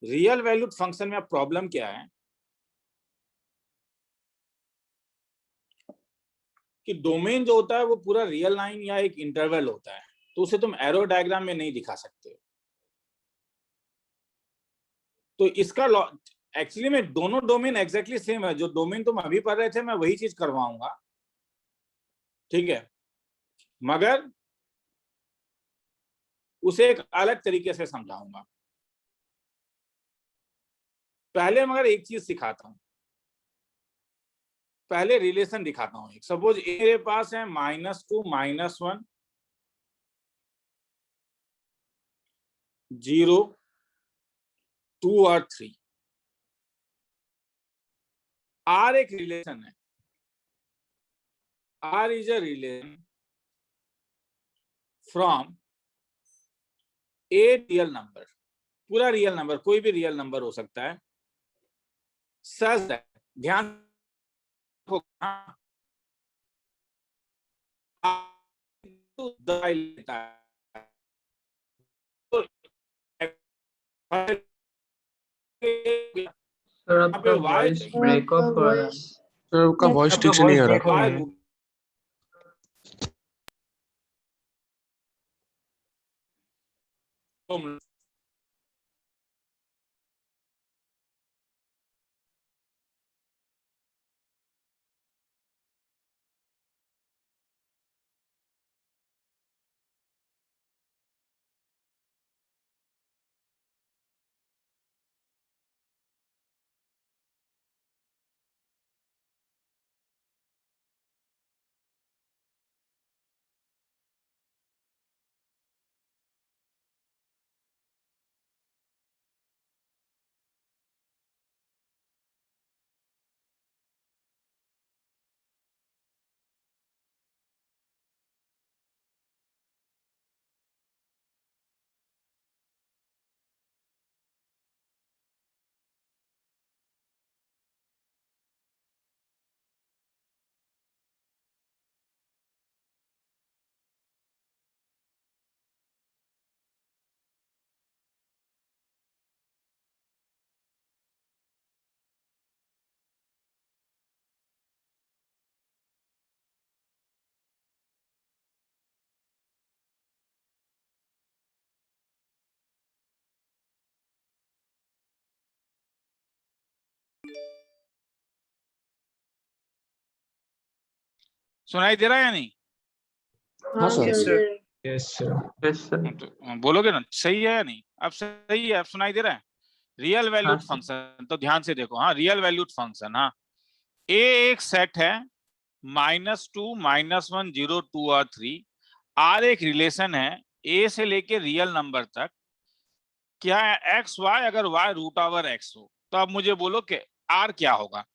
A: रियल वैल्यूड फंक्शन में अब प्रॉब्लम क्या है कि डोमेन जो होता है वो पूरा रियल लाइन या एक इंटरवल होता है, तो उसे तुम एरो डायग्राम में नहीं दिखा सकते हो। तो इसका एक्चुअली में दोनों डोमेन एग्जैक्टली सेम है, जो डोमेन तुम अभी पढ़ रहे थे मैं वही चीज करवाऊंगा, ठीक है, मगर उसे एक अलग तरीके से समझाऊंगा। पहले मगर एक चीज सिखाता हूं, पहले रिलेशन दिखाता हूं। एक सपोज मेरे पास है -2 -1 0 2 और 3। R एक रिलेशन है, R is a relation from a real number, पूरा रियल नंबर, कोई भी रियल नंबर हो सकता है, सच दैट, ध्यान रखो, लेता है, तो
F: सर आपका वॉइस ब्रेकअप हो रहा है।
G: Sir, आपका voice ठीक से नहीं आ रहा।
A: सुनाई दे रहा है या नहीं?
B: हाँ
D: sir.
E: Yes,
B: sir.
E: sir.
G: Yes, sir.
F: Yes sir.
A: तो बोलोगे ना सही है या नहीं? अब सही है, अब सुनाई दे रहा है। रियल वैल्यूड
F: हाँ,
A: फंक्शन, तो ध्यान से देखो, हाँ रियल वैल्यूड फंक्शन, हाँ ए एक सेट है, -2 -1 0 2 और 3। आर एक रिलेशन है ए से लेके रियल नंबर तक। क्या है एक्स वाई, अगर वाई √x हो, तो अब मुझे बोलो कि आर क्या होगा।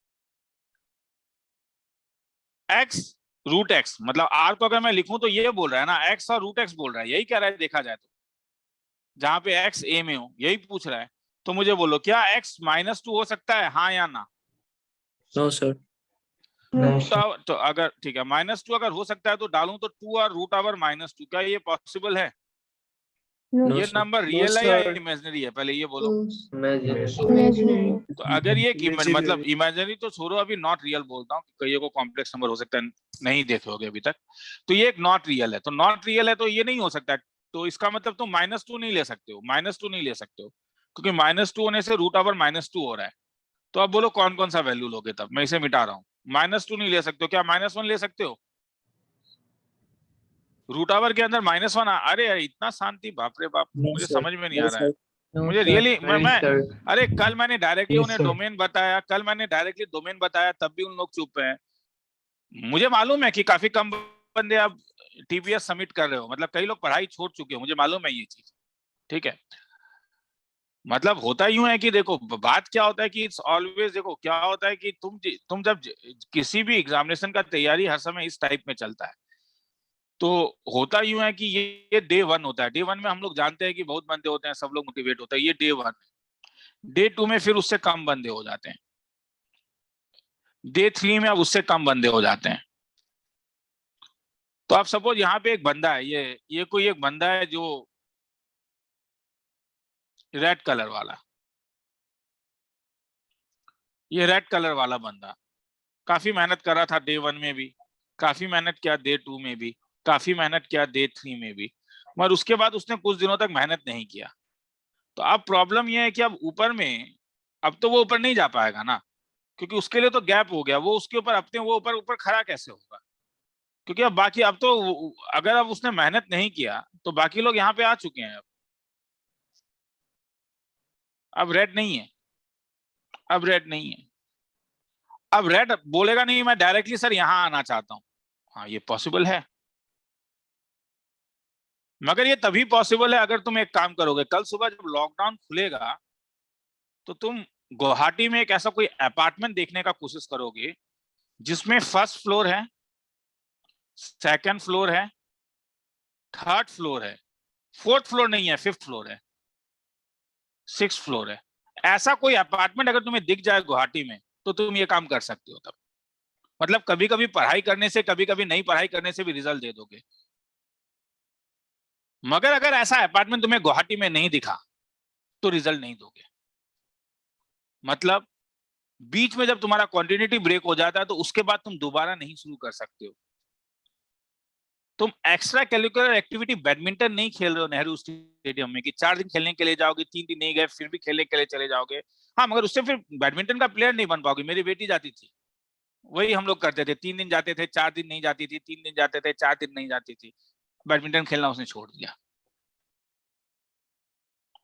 A: x √x, मतलब आर को अगर मैं लिखूं तो ये बोल रहा है ना, x और √x बोल रहा है, यही कह रहा है देखा जाए तो, जहां पे x a में हो, यही पूछ रहा है। तो मुझे बोलो क्या x -2 हो सकता है, हाँ या ना?
D: No, sir.
A: तो अगर ठीक है -2 अगर हो सकता है तो डालूं तो 2 और √2, क्या ये पॉसिबल है?
C: No,
A: ये
D: sir.
A: नंबर
E: No,
A: रियल है या
E: sir.
A: इमेजिनरी है, पहले ये बोलो।
B: imaginary.
A: तो अगर ये
E: Imaginary.
A: मतलब इमेजिनरी तो छोड़ो, अभी नॉट रियल बोलता हूँ, कईयों को कॉम्प्लेक्स नंबर हो सकता है, नहीं देखे होगे अभी तक, तो ये एक नॉट रियल है, तो नॉट रियल है तो ये नहीं हो सकता है। तो इसका मतलब तुम -2 नहीं ले सकते हो, -2 नहीं ले सकते हो, क्योंकि -2 होने से √2 हो रहा है। तो अब बोलो कौन कौन सा वैल्यू लोगे, तब मैं इसे मिटा रहा हूँ। -2 नहीं ले सकते हो, क्या -1 ले सकते हो? √2 के अंदर -1 अरे यार इतना शांति, बाप रे बाप, मुझे समझ में नहीं आ रहा है।
D: No,
A: मुझे
D: sir.
A: रियली
F: नहीं
A: मैं
F: सर,
A: अरे कल मैंने डायरेक्टली
G: Yes,
A: उन्हें
G: sir.
A: डोमेन बताया, तब भी उन लोग चुप है। मुझे मालूम है कि काफी कम बंदे अब टीपीएस सबमिट कर रहे हो, मतलब कई लोग पढ़ाई छोड़ चुके हो, मुझे मालूम है ये चीज, ठीक है। मतलब होता यूं है कि देखो बात क्या होता है कि इट्स ऑलवेज, देखो क्या होता है कि तुम जब किसी भी एग्जामिनेशन का तैयारी हर समय इस टाइप में चलता है, तो होता यूं है कि ये डे 1 होता है। डे 1 में हम लोग जानते हैं कि बहुत बंदे होते हैं, सब लोग मोटिवेट होता है, ये डे 1। डे 2 में फिर उससे कम बंदे हो जाते हैं, डे 3 में अब उससे कम बंदे हो जाते हैं। तो आप सपोज यहाँ पे एक बंदा है, ये कोई एक बंदा है जो रेड कलर वाला, ये रेड कलर वाला बंदा काफी मेहनत कर रहा था डे 1 में भी, काफी मेहनत किया डे 2 में भी, काफी मेहनत किया डे 3 में भी, मगर उसके बाद उसने कुछ दिनों तक मेहनत नहीं किया। तो अब प्रॉब्लम यह है कि अब ऊपर में, अब तो वो ऊपर नहीं जा पाएगा ना, क्योंकि उसके लिए तो गैप हो गया, वो उसके ऊपर अपने वो ऊपर ऊपर खड़ा कैसे होगा, क्योंकि अब बाकी, अब तो अगर अब उसने मेहनत नहीं किया तो बाकी लोग यहाँ पे आ चुके हैं। अब रेड नहीं है, अब रेड नहीं है, अब रेड बोलेगा नहीं मैं डायरेक्टली सर यहाँ आना चाहता हूँ, हाँ ये पॉसिबल है, मगर ये तभी पॉसिबल है अगर तुम एक काम करोगे, कल सुबह जब लॉकडाउन खुलेगा तो तुम गुवाहाटी में एक ऐसा कोई अपार्टमेंट देखने का कोशिश करोगे जिसमें फर्स्ट फ्लोर है, सेकंड फ्लोर है, थर्ड फ्लोर है, फोर्थ फ्लोर नहीं है, फिफ्थ फ्लोर है, सिक्स्थ फ्लोर है। ऐसा कोई अपार्टमेंट अगर तुम्हें दिख जाए गुवाहाटी में तो तुम ये काम कर सकते हो। तब मतलब कभी कभी पढ़ाई करने से, कभी कभी नहीं पढ़ाई करने से भी रिजल्ट दे दोगे। मगर अगर ऐसा अपार्टमेंट तुम्हें गुवाहाटी में नहीं दिखा तो रिजल्ट नहीं दोगे। मतलब बीच में जब तुम्हारा कंटिन्यूटी ब्रेक हो जाता है तो उसके बाद तुम दोबारा नहीं शुरू कर सकते हो। तुम एक्स्ट्रा करिकुलर एक्टिविटी बैडमिंटन नहीं खेल रहे हो नेहरू स्टेडियम में कि 4 दिन खेलने के लिए जाओगे, 3 दिन नहीं गए फिर भी खेलने के लिए चले जाओगे। हाँ, मगर उससे फिर बैडमिंटन का प्लेयर नहीं बन पाओगे। मेरी बेटी जाती थी, वही हम लोग करते थे, 3 दिन जाते थे, 4 दिन नहीं जाती थी, 3 दिन जाते थे, 4 दिन नहीं जाती थी। बैडमिंटन खेलना उसने छोड़ दिया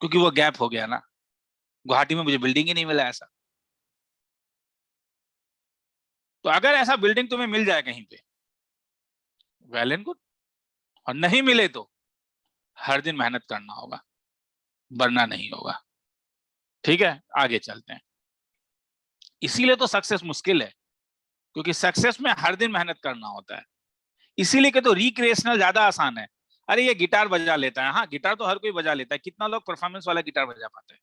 A: क्योंकि वो गैप हो गया ना। गुवाहाटी में मुझे बिल्डिंग ही नहीं मिला ऐसा। तो अगर ऐसा बिल्डिंग तुम्हें मिल जाए कहीं पे, वेल एंड गुड, और नहीं मिले तो हर दिन मेहनत करना होगा, वरना नहीं होगा। ठीक है, आगे चलते हैं। इसीलिए तो सक्सेस मुश्किल है, क्योंकि सक्सेस में हर दिन मेहनत करना होता है। इसीलिए कि तो रिक्रिएशनल ज्यादा आसान है। अरे ये गिटार बजा लेता है, हाँ गिटार तो हर कोई बजा लेता है, कितना लोग परफॉर्मेंस वाला गिटार बजा पाते हैं।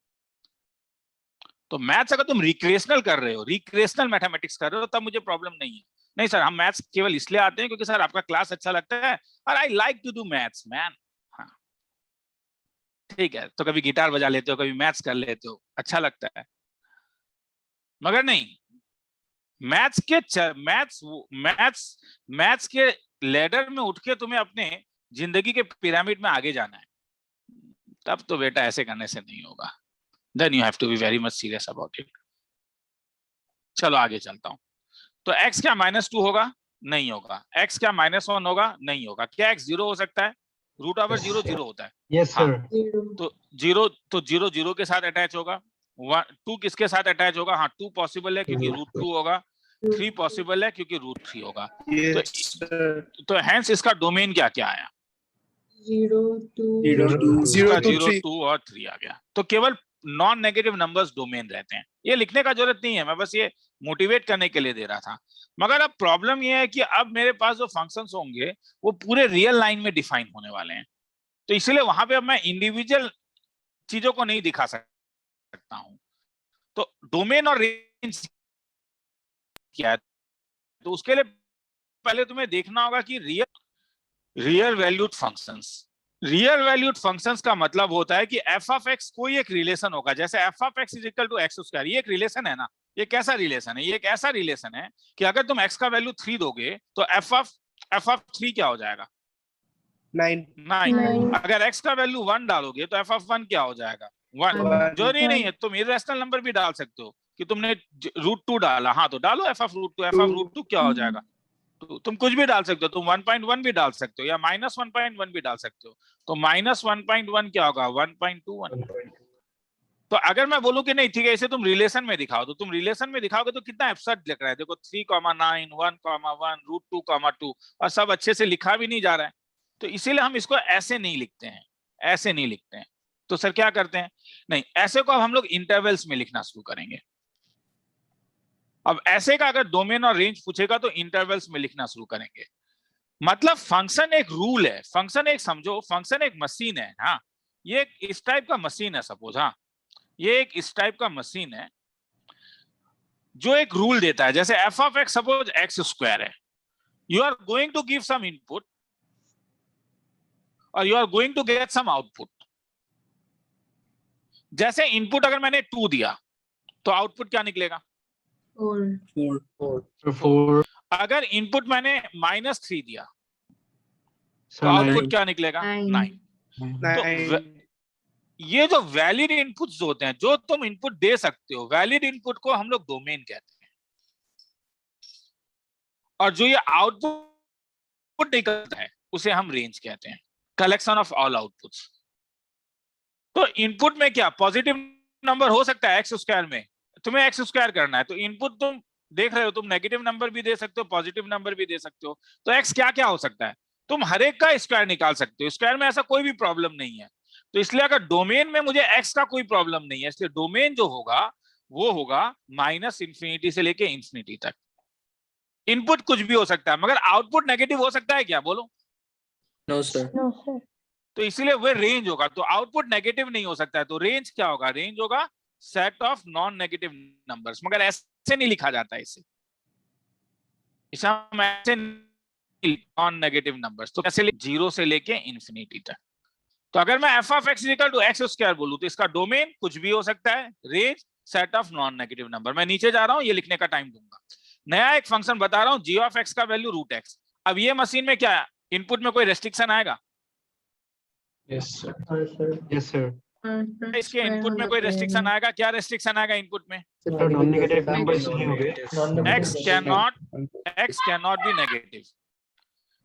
A: तो मैथ्स अगर तुम रिक्रिएशनल कर रहे हो, रिक्रिएशनल मैथमेटिक्स कर रहे हो, तब मुझे प्रॉब्लम नहीं है। नहीं सर, हम मैथ्स केवल इसलिए आते हैं क्योंकि सर आपका क्लास अच्छा लगता है और I like to do maths man. हाँ ठीक है, तो कभी गिटार बजा लेते हो, कभी मैथ्स कर लेते हो, अच्छा लगता है। मगर नहीं, मैथ्स के लेडर में उठ के तुम्हें अपने जिंदगी के पिरामिड में आगे जाना है, तब तो बेटा ऐसे करने से नहीं होगा। Then you have to be very much serious about it. चलो आगे चलता हूं। तो x क्या -2 होगा? नहीं होगा। x क्या -1 होगा? नहीं होगा। क्या x 0 हो सकता है? √0 0 होता है।
G: Yes,
A: हाँ,
G: sir.
A: तो 0 0 के साथ अटैच होगा। 2 किसके साथ अटैच होगा? हाँ, 2 पॉसिबल है क्योंकि √2 होगा। 3 पॉसिबल है क्योंकि √3 होगा।
E: Yes, sir.
A: तो हैंस इसका डोमेन क्या क्या आया?
B: 0 2
E: 0 to 3.
A: 2 और 3 आ गया। तो केवल नॉन नेगेटिव नंबर्स डोमेन रहते हैं। ये लिखने का जरूरत नहीं है, मैं बस ये मोटिवेट करने के लिए दे रहा था। मगर अब प्रॉब्लम ये है कि अब मेरे पास जो फंक्शंस होंगे वो पूरे रियल लाइन में डिफाइन होने वाले हैं। तो इसलिए वहां पे अब मैं इंडिविजुअल चीजों को नहीं दिखा सकता हूं। तो डोमेन और रेंज क्या है? तो उसके लिए पहले तुम्हें देखना होगा कि real valued functions. Real valued functions का मतलब होता है कि एफ ऑफ एक्स कोई एक रिलेशन होगा, जैसे F of X is equal to X square, ये एक रिलेशन है ना। ये कैसा रिलेशन है? ये एक ऐसा रिलेशन है कि अगर तुम एक्स का वैल्यू 3 दोगे तो एफ ऑफ 3 क्या हो जाएगा?
E: 9.
A: 9। अगर एक्स का वैल्यू 1 डालोगे तो एफ ऑफ 1 क्या हो जाएगा? 1। जरूरी नहीं है, तुम इरेशनल नंबर भी डाल सकते हो कि तुमने √2 डाला, हाँ तो डालो एफ ऑफ √2। एफ ऑफ √2 क्या हो जाएगा? तो तुम कुछ भी डाल सकते हो, तुम 1.1 भी डाल सकते हो या -1.1 भी डाल सकते हो। तो -1.1 क्या होगा? 1.21। तो अगर मैं बोलूं कि नहीं ठीक है, इसे तुम रिलेशन में दिखाओ, तो तुम रिलेशन में दिखाओगे तो कितना एब्सर्ड लिख रहा है। देखो 3,9, 1,1, √2, 2 और सब अच्छे से लिखा भी नहीं जा रहा है। तो इसीलिए हम इसको ऐसे नहीं लिखते हैं, ऐसे नहीं लिखते हैं। तो सर क्या करते हैं? नहीं, ऐसे को अब हम लोग इंटरवल्स में लिखना शुरू करेंगे। अब ऐसे का अगर डोमेन और रेंज पूछेगा तो इंटरवल्स में लिखना शुरू करेंगे। मतलब फंक्शन एक रूल है, फंक्शन एक, समझो फंक्शन एक मशीन है। हाँ, ये इस टाइप का मशीन है सपोज। हाँ, ये एक इस टाइप का मशीन है जो एक रूल देता है। जैसे F of X suppose X square है, you are going to give some input और you are going to get some output. जैसे इनपुट अगर मैंने 2 दिया तो आउटपुट क्या निकलेगा?
G: 4.
A: अगर इनपुट मैंने -3 दिया तो
G: So
A: आउटपुट
G: 9.
A: क्या निकलेगा? 9। तो
E: 9.
A: ये जो वैलिड इनपुट्स होते हैं, जो तुम इनपुट दे सकते हो, वैलिड इनपुट को हम लोग डोमेन कहते हैं। और जो ये आउटपुट निकलता है उसे हम रेंज कहते हैं, कलेक्शन ऑफ ऑल आउटपुट्स। तो इनपुट में क्या पॉजिटिव नंबर हो सकता है? एक्स स्क्वायर में तुम्हें एक्स स्क्वायर करना है, तो इनपुट तुम देख रहे हो, तुम नेगेटिव नंबर भी दे सकते हो, पॉजिटिव नंबर भी दे सकते हो। तो एक्स क्या क्या हो सकता है? तुम हर एक का स्क्वायर निकाल सकते हो, स्क्वायर में ऐसा कोई भी प्रॉब्लम नहीं है। तो इसलिए अगर डोमेन में मुझे एक्स का कोई प्रॉब्लम नहीं है, इसलिए डोमेन जो होगा वो होगा -∞ से लेके इंफिनिटी तक। इनपुट कुछ भी हो सकता है मगर आउटपुट नेगेटिव हो सकता है क्या? बोलो।
D: No, sir.
C: No, sir.
A: तो इसलिए वो रेंज होगा। तो आउटपुट नेगेटिव नहीं हो सकता है, तो रेंज क्या होगा? रेंज होगा set of non negative numbers. मगर ऐसे नहीं लिखा जाता है इसे हम ऐसे नॉन नेगेटिव नंबर्स। तो कैसे? 0 से लेके इंफिनिटी तक। तो अगर मैं F of X equal to X square बोलूं तो इसका डोमेन कुछ भी हो सकता है, range set of non negative number. मैं नीचे जा रहा हूं, ये लिखने का टाइम दूंगा। नया एक फंक्शन बता रहा हूं, जी ऑफ एक्स का वैल्यू √x। अब ये मशीन में क्या इनपुट में कोई रेस्ट्रिक्शन आएगा?
G: Yes, sir.
F: हाँ सर।
G: Yes, sir.
A: इसके इनपुट में कोई रेस्ट्रिक्शन आएगा? क्या रेस्ट्रिक्शन आएगा इनपुट में?
G: तो non-negative numbers नहीं होंगे.
A: x cannot be negative।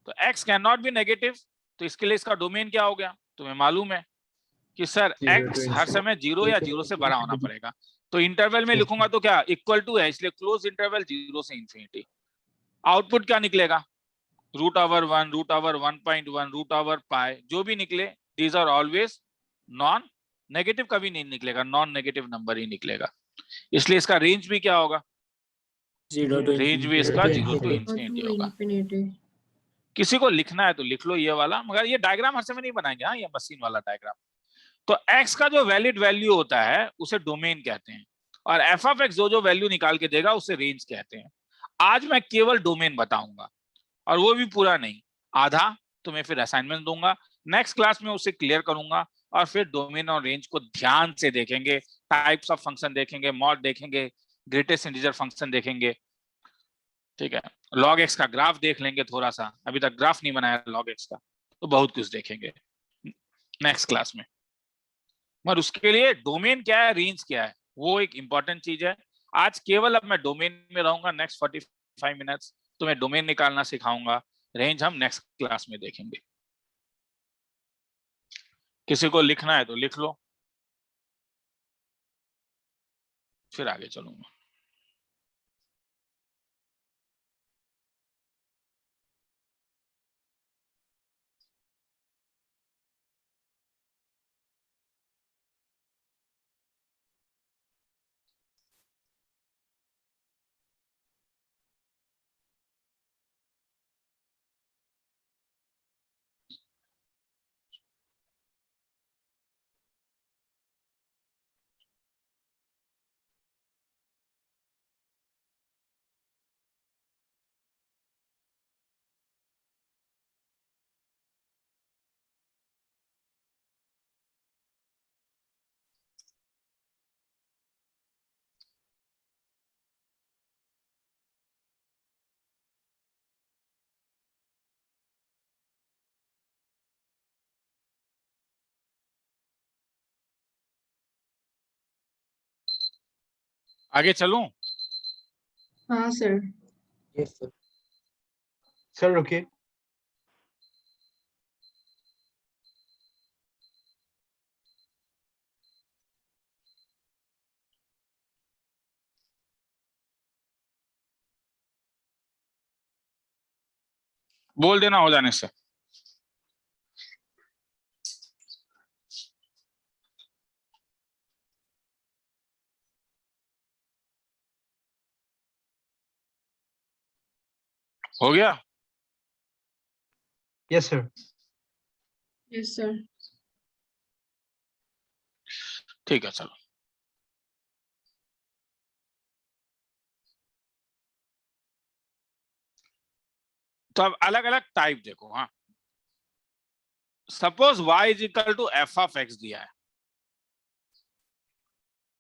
A: तो x cannot be negative, तो इसके लिए इसका डोमेन क्या हो गया? तुम्हें मालूम है कि सर x हर समय 0 या 0 से बड़ा होना पड़ेगा। तो इंटरवल में लिखूंगा तो क्या इक्वल टू है, इसलिए क्लोज इंटरवल 0 से इंफिनिटी। आउटपुट क्या निकलेगा? √1, √1.1, √π, जो भी निकले these are always non negative. कभी नहीं निकलेगा, नॉन नेगेटिव नंबर ही निकलेगा। इसलिए इसका रेंज भी क्या होगा?
D: 0 to
A: रेंज भी इसका 0 टू
D: infinity.
A: इंफिनिटी होगा। किसी को लिखना है तो लिख लो ये वाला, मगर ये डायग्राम हर समय नहीं बनाएंगे। हाँ, ये मशीन वाला डायग्राम। तो x का जो वैलिड वैल्यू होता है उसे डोमेन कहते हैं, और एफ ऑफ एक्स जो वैल्यू निकाल के देगा उसे रेंज कहते हैं। आज मैं केवल डोमेन बताऊंगा, और वो भी पूरा नहीं, आधा तुम्हें फिर असाइनमेंट दूंगा। नेक्स्ट क्लास में उसे क्लियर करूंगा, और फिर डोमेन और रेंज को ध्यान से देखेंगे। टाइप्स ऑफ फंक्शन देखेंगे, मॉड देखेंगे, ग्रेटेस्ट इंटीजर फंक्शन देखेंगे। ठीक है, log x का ग्राफ देख लेंगे थोड़ा सा, अभी तक ग्राफ नहीं बनाया log x का, तो बहुत कुछ देखेंगे नेक्स्ट क्लास में। मगर उसके लिए डोमेन क्या है, रेंज क्या है, वो एक इंपॉर्टेंट चीज है। आज केवल अब मैं डोमेन में रहूंगा। नेक्स्ट 45 मिनट्स तो मैं डोमेन निकालना सिखाऊंगा, रेंज हम नेक्स्ट क्लास में देखेंगे। किसी को लिखना है तो लिख लो, फिर आगे चलूंगा। आगे चलूं?
B: हाँ sir.
D: Yes, sir.
G: Sir, okay.
A: बोल देना हो जाने से। हो गया?
G: Yes, sir.
B: Yes sir.
A: ठीक है, चलो। तो अब अलग अलग टाइप देखो। हाँ, suppose y is equal to F of X दिया है,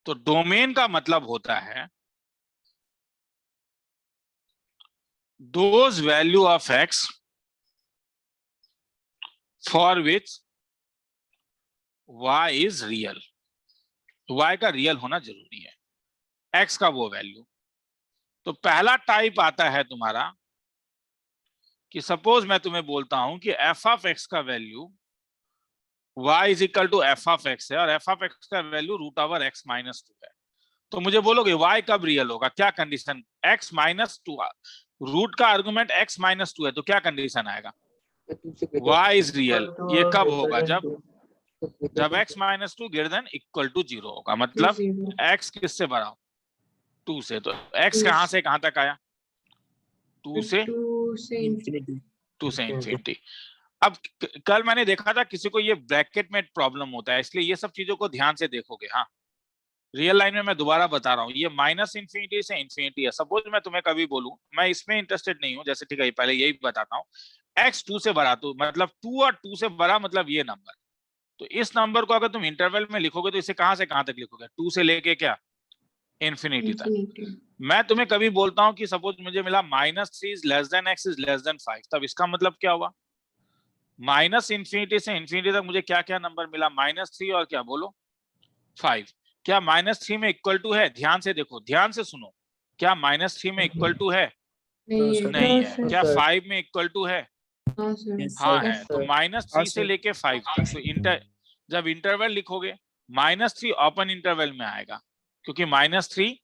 A: तो डोमेन का मतलब होता है those value of x for which y is real. y का रियल होना जरूरी है, x का वो वैल्यू। तो पहला टाइप आता है तुम्हारा कि सपोज मैं तुम्हें बोलता हूं कि एफ ऑफ एक्स का value y is equal to F of X है और एफ ऑफ एक्स का value root over X minus 2 है। तो मुझे बोलोगे y कब रियल होगा? क्या कंडीशन? x माइनस 2, रूट का आर्गुमेंट x माइनस 2 है, तो क्या कंडीशन आएगा? y is real. ये कब होगा? जब x minus 2 greater than equal to 0 होगा। मतलब x किससे बड़ा हो? 2 से। तो x कहां से कहां तक आया? 2 से
D: Infinity.
A: 2 से इंफिनिटी। अब कल मैंने देखा था किसी को ये ब्रैकेट में प्रॉब्लम होता है, इसलिए ये सब चीजों को ध्यान से देखोगे। हाँ, रियल लाइन में मैं दोबारा बता रहा हूँ, ये माइनस इंफिनिटी से इंफिनिटी है। सपोज मैं तुम्हें कभी बोलूं, मैं इसमें इंटरेस्टेड नहीं हूँ, जैसे ठीक है पहले यही बताता हूँ, x 2 से बड़ा, तो मतलब 2 और 2 से बड़ा मतलब ये नंबर। तो इस नंबर को अगर तुम इंटरवल में लिखोगे तो इसे कहां से कहां तक लिखोगे? 2 से लेके क्या? इंफिनिटी तक। मैं तुम्हें कभी बोलता हूं कि सपोज मुझे मिला -3 is less then x is less then 5, तब इसका मतलब क्या हुआ? माइनस इंफिनिटी से इंफिनिटी तक मुझे क्या क्या नंबर मिला? -3 और क्या बोलो? 5। क्या -3 में इक्वल टू है? ध्यान से देखो, ध्यान से सुनो, क्या -3 में इक्वल टू है? नहीं है। क्या 5 में इक्वल टू है? हाँ है। तो -3 से लेके 5 तक। तो जब इंटरवल लिखोगे -3 ओपन इंटरवल में आएगा, क्योंकि -3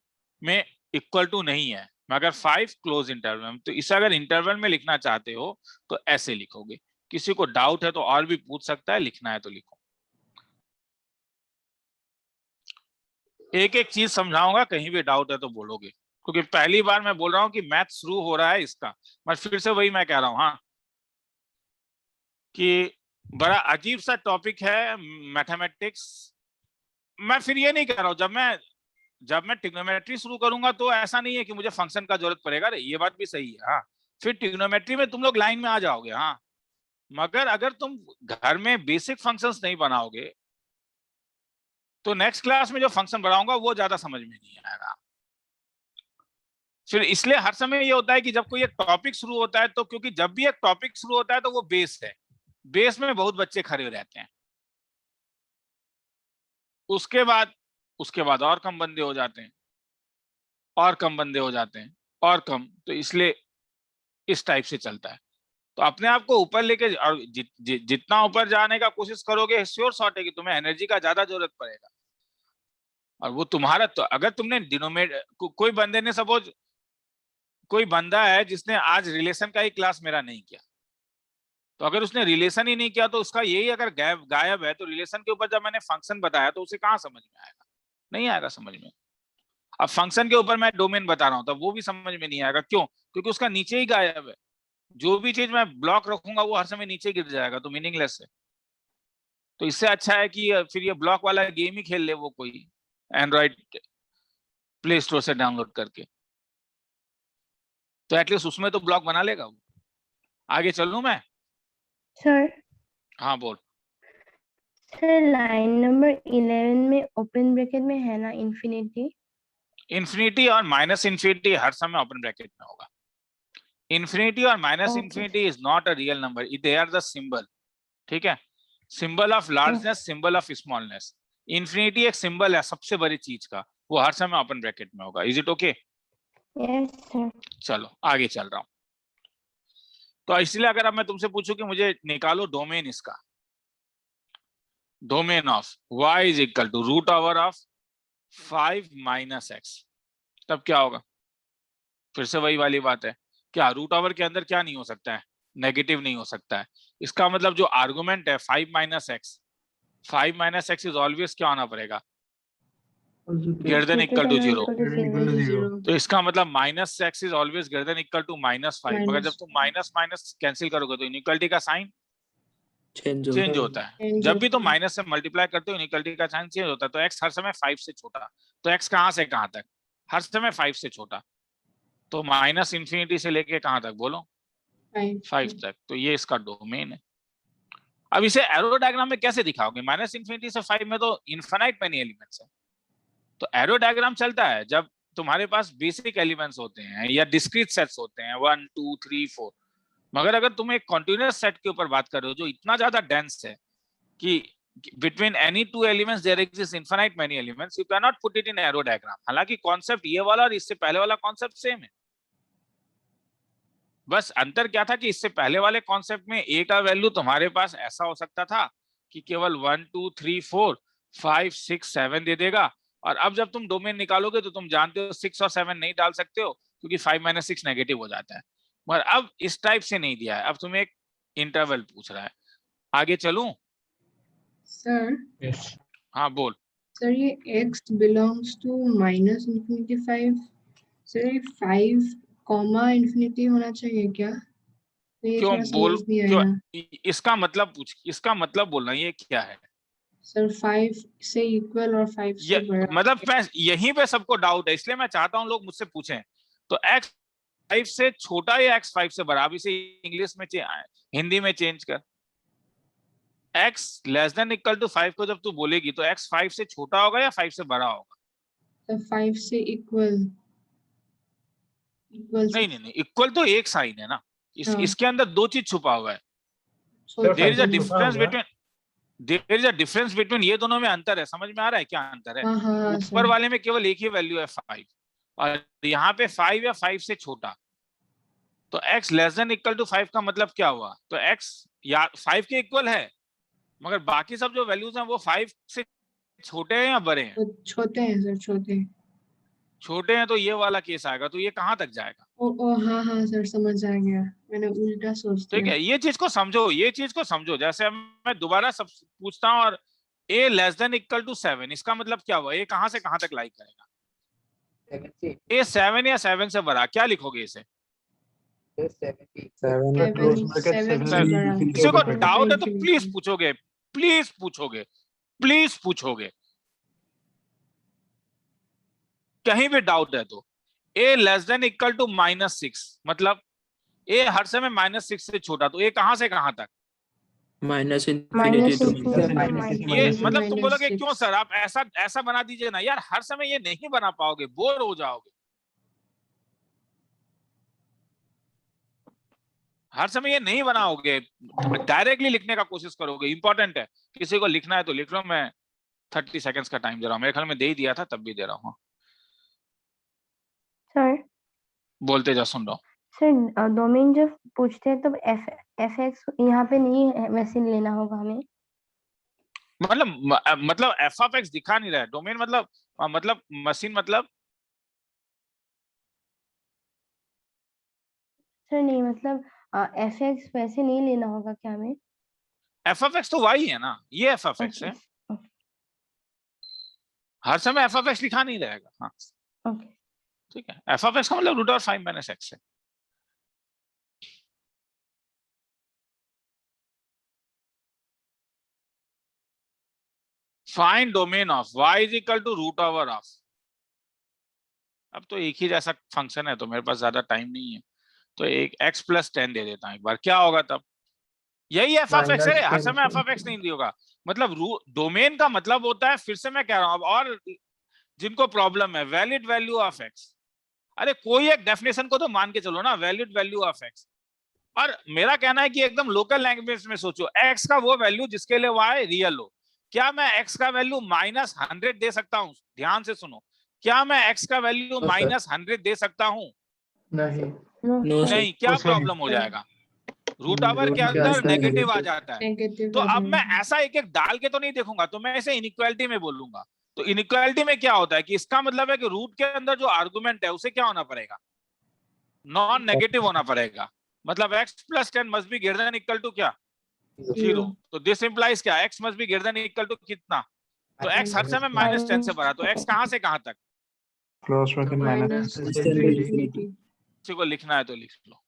A: में इक्वल टू नहीं है, मगर 5 क्लोज इंटरवल में। तो इसे अगर इंटरवल में लिखना चाहते हो तो ऐसे लिखोगे। किसी को डाउट है तो और भी पूछ सकता है, लिखना है तो लिखो। एक एक चीज समझाऊंगा, कहीं भी डाउट है तो बोलोगे, क्योंकि पहली बार मैं बोल रहा हूं कि मैथ शुरू हो रहा है इसका। मैं फिर से वही मैं कह रहा हूं, हाँ, कि बड़ा अजीब सा टॉपिक है मैथमेटिक्स। मैं फिर ये नहीं कह रहा हूं, जब मैं ट्रिग्नोमेट्री शुरू करूंगा तो ऐसा नहीं है कि मुझे फंक्शन का जरूरत पड़ेगा। ये बात भी सही है। हाँ, फिर ट्रिग्नोमेट्री में तुम लोग लाइन में आ जाओगे। हाँ, मगर अगर तुम घर में बेसिक फंक्शंस नहीं बनाओगे तो नेक्स्ट क्लास में जो फंक्शन बनाऊंगा वो ज्यादा समझ में नहीं आएगा। फिर इसलिए हर समय ये होता है कि जब कोई एक टॉपिक शुरू होता है, तो क्योंकि जब भी एक टॉपिक शुरू होता है तो वो बेस है, बेस में बहुत बच्चे खड़े रहते हैं, उसके बाद और कम बंदे हो जाते हैं, और कम बंदे हो जाते हैं, और कम। तो इसलिए इस टाइप से चलता है। तो अपने आप को ऊपर लेके, और जितना ऊपर जाने का कोशिश करोगे, श्योर शॉट है कि तुम्हें एनर्जी का ज्यादा जरूरत पड़ेगा। और वो तुम्हारा, तो अगर तुमने कोई बंदे ने, सपोज कोई बंदा है जिसने आज रिलेशन का ही क्लास मेरा नहीं किया, तो अगर उसने रिलेशन ही नहीं किया तो उसका यही अगर गायब है, तो रिलेशन के ऊपर जब मैंने फंक्शन बताया तो उसे कहाँ समझ में आएगा? नहीं आएगा समझ में। अब फंक्शन के ऊपर मैं डोमेन बता रहा हूं तब वो भी समझ में नहीं आएगा। क्यों? क्योंकि उसका नीचे ही गायब है। जो भी चीज मैं ब्लॉक रखूंगा वो हर समय नीचे गिर जाएगा, तो मीनिंगलेस है। तो इससे अच्छा है कि फिर ये ब्लॉक वाला गेम ही खेल ले वो कोई एंड्रॉइड प्ले स्टोर से डाउनलोड करके, तो एटलीस्ट उसमें तो ब्लॉक बना लेगा वो। आगे चलूं मैं?
C: सर,
A: हाँ बोल।
C: सर लाइन नंबर 11 में ओपन ब्रैकेट में है ना इंफिनिटी?
A: इंफिनिटी और माइनस इंफिनिटी हर समय ओपन ब्रैकेट में होगा। इंफिनिटी और minus infinity is not a real number, they are the symbol. ठीक है, symbol of largeness, symbol of smallness. Infinity एक सिंबल है सबसे बड़ी चीज का, वो हर समय ओपन ब्रैकेट में होगा। Is it okay?
C: Yes sir.
A: चलो आगे चल रहा हूं। तो इसलिए अगर अब मैं तुमसे पूछूं कि मुझे निकालो डोमेन इसका, domain of y is equal to root over of 5 minus x, तब क्या होगा? फिर से वही वाली बात है, क्या रूट ओवर के अंदर क्या नहीं हो सकता है? नेगेटिव नहीं हो सकता है। इसका मतलब जो आर्गुमेंट है 5 minus X, 5 minus x is always क्या होना पड़ेगा? Greater than equal to 0। तो इसका मतलब minus x is always greater than equal to minus 5। मगर जब तुम माइनस माइनस कैंसिल करोगे तो इनइक्वालिटी का साइन चेंज होता है। जब भी तुम माइनस से मल्टीप्लाई करते हो इनइक्वालिटी का साइन चेंज होता है। तो एक्स हर समय 5 से छोटा, तो एक्स कहां से कहां तक? हर समय 5 से छोटा। तो माइनस इंफिनिटी से लेके कहां तक बोलो? 5 तक। तो ये इसका डोमेन है। अब इसे एरो डायग्राम में कैसे दिखाओगे? माइनस इंफिनिटी से 5 में तो इनफाइनाइट मेनी एलिमेंट्स है। तो एरो डायग्राम चलता है जब तुम्हारे पास बेसिक एलिमेंट्स होते हैं या डिस्क्रीट सेट्स होते हैं 1 2 3 4। मगर अगर तुम एक कॉन्टिन्यूअस सेट के ऊपर बात कर रहे हो जो इतना ज्यादा डेंस है कि between any two elements there exists infinite many elements, you cannot put it in arrow diagram। हालांकि कॉन्सेप्ट ये वाला और इससे पहले वाला कॉन्सेप्ट सेम है। बस अंतर क्या था कि इससे पहले वाले कॉन्सेप्ट में ए का वैल्यू तुम्हारे पास ऐसा हो सकता था कि केवल 1 2 3 4 5 6 7 दे देगा। और अब जब तुम डोमेन निकालोगे तो तुम जानते हो 6 और 7 नहीं डाल सकते हो क्योंकि 5 माइनस 6 नेगेटिव हो जाता है। मगर अब इस टाइप से नहीं दिया है, अब तुम्हें एक इंटरवल पूछ रहा है। आगे चलूं?
B: Sir
G: Yes.
A: हाँ बोल।
B: सर ये x belongs to minus infinity 5, sir ये 5 कॉमा इंफिनिटी होना चाहिए क्या? तो ये
A: क्यों
B: थोड़ा
A: बोल,
B: समझ नहीं
A: क्यों
B: आया
A: इसका मतलब पूछ, इसका मतलब बोलना ये क्या है?
B: सर। 5 से इक्वल और 5 से
A: ये
B: बड़ा।
A: मतलब मैं यहीं पे सबको डाउट है, इसलिए मैं चाहता हूं लोग मुझसे पूछें। तो x 5 से छोटा या x 5 से बड़ा? अब इसे इंग्लिश में हिंदी में चेंज कर। x less than equal to 5 को जब तू बोलेगी तो x 5 से छोटा होगा या 5 से बड़ा होगा?
B: तो 5 से इक्वल
A: नहीं, इक्वल तो एक साइन है ना।
B: हाँ।
A: इसके अंदर दो चीज छुपा हुआ है।
G: Sir,
A: देयर इज अ
G: 5 से छोटा
A: डिफरेंस
G: होगा।
A: Between, there is a difference between, ये दोनों में अंतर है। समझ में आ रहा है क्या अंतर है?
B: हाँ हाँ
A: ऊपर
B: सर।
A: वाले में केवल एक ही वैल्यू है 5 और यहाँ पे 5 या 5 से छोटा। तो x less than equal to 5 का मतलब क्या हुआ? तो x या 5 के इक्वल है मगर बाकी सब जो वैल्यूज हैं वो 5 से छोटे हैं या बड़े हैं?
B: वो छोटे हैं सर, छोटे।
A: छोटे हैं तो ये वाला केस आएगा। तो ये कहां तक जाएगा?
B: ओ हाँ हाँ सर, समझ आ गया, मैंने उल्टा सोच
A: ठीक
B: दिया।
A: है, ये चीज को समझो, ये चीज को समझो। जैसे मैं दोबारा सब पूछता हूँ और a less than equal to 7, इसका मतलब क्या हुआ? a कहां से कहां तक लाइक करेगा?
D: 7 से
A: a 7 या 7 से बड़ा, क्या लिखोगे इसे?
D: 7
G: Sir, close bracket
B: 7
G: 7
B: से बड़ा।
A: किसी को
B: Infinity.
A: डाउट है तो प्लीज पूछोगे, प्लीज पूछोगे, प्लीज पूछोगे। कहीं भी डाउट है तो a less than equal to -6 मतलब a हर समय -6 से छोटा, तो a कहां से कहां तक?
D: Minus
C: minus
D: infinity to
C: infinity
A: ये
B: minus
A: मतलब तुम बोलोगे
B: -6.
A: क्यों सर आप ऐसा बना दीजिए ना यार। हर समय ये नहीं बना पाओगे, बोर हो जाओगे। हर समय ये नहीं बनाओगे, डायरेक्टली लिखने का कोशिश करोगे। इंपॉर्टेंट है, किसी को लिखना है तो लिख लो। मैं 30 सेकंड्स का टाइम दे रहा हूँ, मेरे ख्याल में दे ही दिया था, तब भी दे रहा हूँ।
C: सर।
A: बोलते जा, सुन रहा हूँ।
C: सर डोमेन जब पूछते हैं तब एफ एक्स यहाँ पे नहीं है, वैसे लेना होगा हमें।
A: मतलब एफ ऑफ एक्स दिखा नहीं रहा है। डोमेन मतलब मशीन मतलब
C: सर नहीं मतलब एफ एक्स वैसे नहीं लेना होगा क्या हमें?
A: एफ ऑफ एक्स तो वाई है ना, ये एफ ऑफ एक्स है। हर समय एफ ऑफ एक्स लिखा नहीं रहेगा। हाँ
C: ओके
A: ठीक है, एफ ऑफ एक्स का मतलब √5 - x है। Find domain of y is equal to √of। अब तो एक ही जैसा फंक्शन है तो मेरे पास ज्यादा टाइम नहीं है, तो एक x + 10 दे देता हूं एक बार। क्या होगा तब? यही एफ ऑफ एक्स है, हर समय एफ ऑफ एक्स नहीं होगा। मतलब डोमेन का मतलब होता है, फिर से मैं कह रहा हूं, अब और जिनको प्रॉब्लम है, वैलिड वैल्यू ऑफ x। अरे कोई एक डेफिनेशन को तो मान के चलो ना, वैलिड वैल्यू ऑफ x। और मेरा कहना है कि एकदम लोकल लैंग्वेज में सोचो, x का वो वैल्यू जिसके लिए y रियल हो। क्या मैं x का वैल्यू -100 दे सकता हूं? ध्यान से सुनो, क्या मैं x का वैल्यू
D: sir.
A: -100 दे सकता हूँ?
F: नहीं
D: No, sir.
A: नहीं, क्या
G: उसे
A: प्रॉब्लम हो जाएगा? रूट ओवर के
F: root के
A: अंदर
F: अंदर
A: नेगेटिव आ
F: negative।
A: जाता है।
B: नेगेटिव
A: तो अब मैं ऐसा एक एक डाल के तो नहीं देखूंगा, तो मैं इसे इनइक्वालिटी में बोलूंगा। तो इनइक्वालिटी में क्या होता है कि इसका मतलब है कि रूट के अंदर जो आर्गुमेंट है उसे क्या होना पड़ेगा? नॉन नेगेटिव होना पड़ेगा। मतलब x + 10 must be greater than equal to क्या? 0। तो दिस इंप्लाइज क्या? x must be greater than equal to कितना? तो x हर समय -10 से बढ़ा, तो x कहां से कहां तक?
E: Close bracket minus
B: -infinity।
A: किसी को लिखना है तो लिख लो।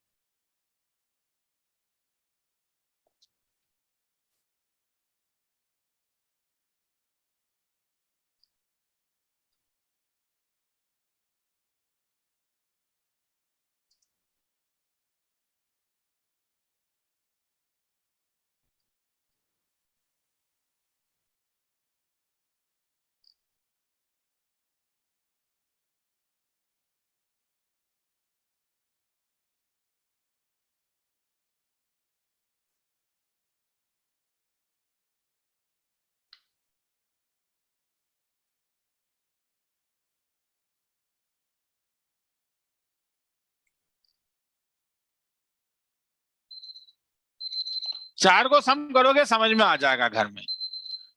A: चार को सम करोगे समझ में आ जाएगा घर में,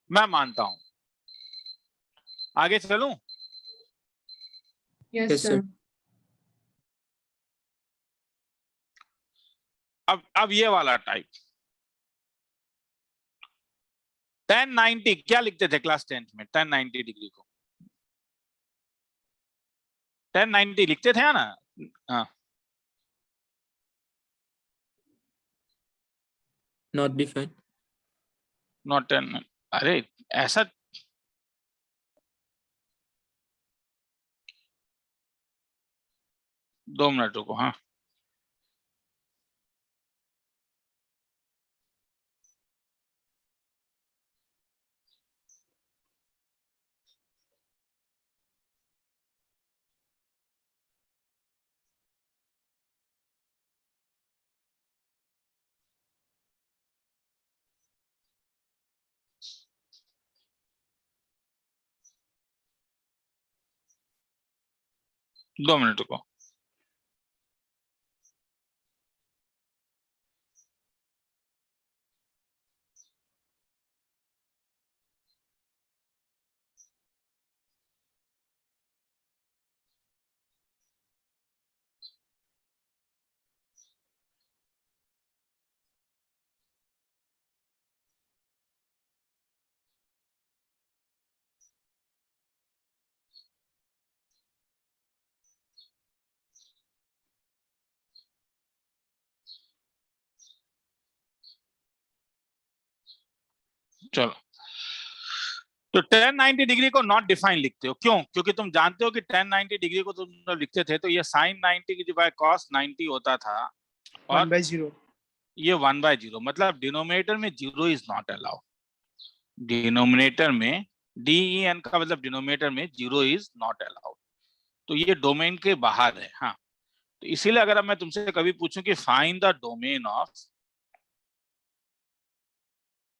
A: मैं मानता हूं। आगे चलूं?
B: Yes
D: Yes,
B: sir.
D: sir.
A: अब ये वाला टाइप 1090 क्या लिखते थे क्लास 10th में? 1090 डिग्री को 1090 लिखते थे ना? हाँ,
D: Not defined.
A: नॉट 10। अरे ऐसा दो मिनट रुको। हाँ, दो मिनट रुको। चलो, तो 1090 डिग्री को नॉट डिफाइन लिखते हो, क्यों? क्योंकि तुम जानते हो कि 1090 डिग्री को तुम जब लिखते थे तो ये sin 90 बाय cos 90 होता था, और
E: 1/0
A: ये 1/0, मतलब डिनोमिनेटर में 0 इज नॉट अलाउड। डिनोमिनेटर में DEN का मतलब डिनोमिनेटर में 0 इज नॉट अलाउड। तो ये डोमेन के बाहर है। हाँ, तो इसीलिए अगर मैं तुमसे कभी पूछूं कि find the domain of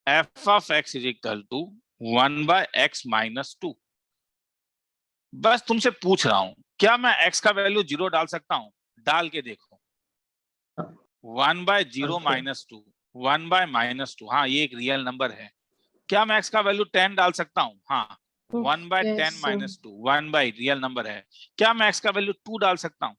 A: f of x is equal to 1/x - 2, बस तुमसे पूछ रहा हूं क्या मैं x का वैल्यू 0 डाल सकता हूं? डाल के देखो। 1/0 - 2, 1/-2। हाँ, ये एक रियल नंबर है। क्या मैं x का वैल्यू 10 डाल सकता हूँ? हाँ, 1/10 - 2, 1 रियल नंबर है। क्या मैं x का वैल्यू 2 डाल सकता हूँ?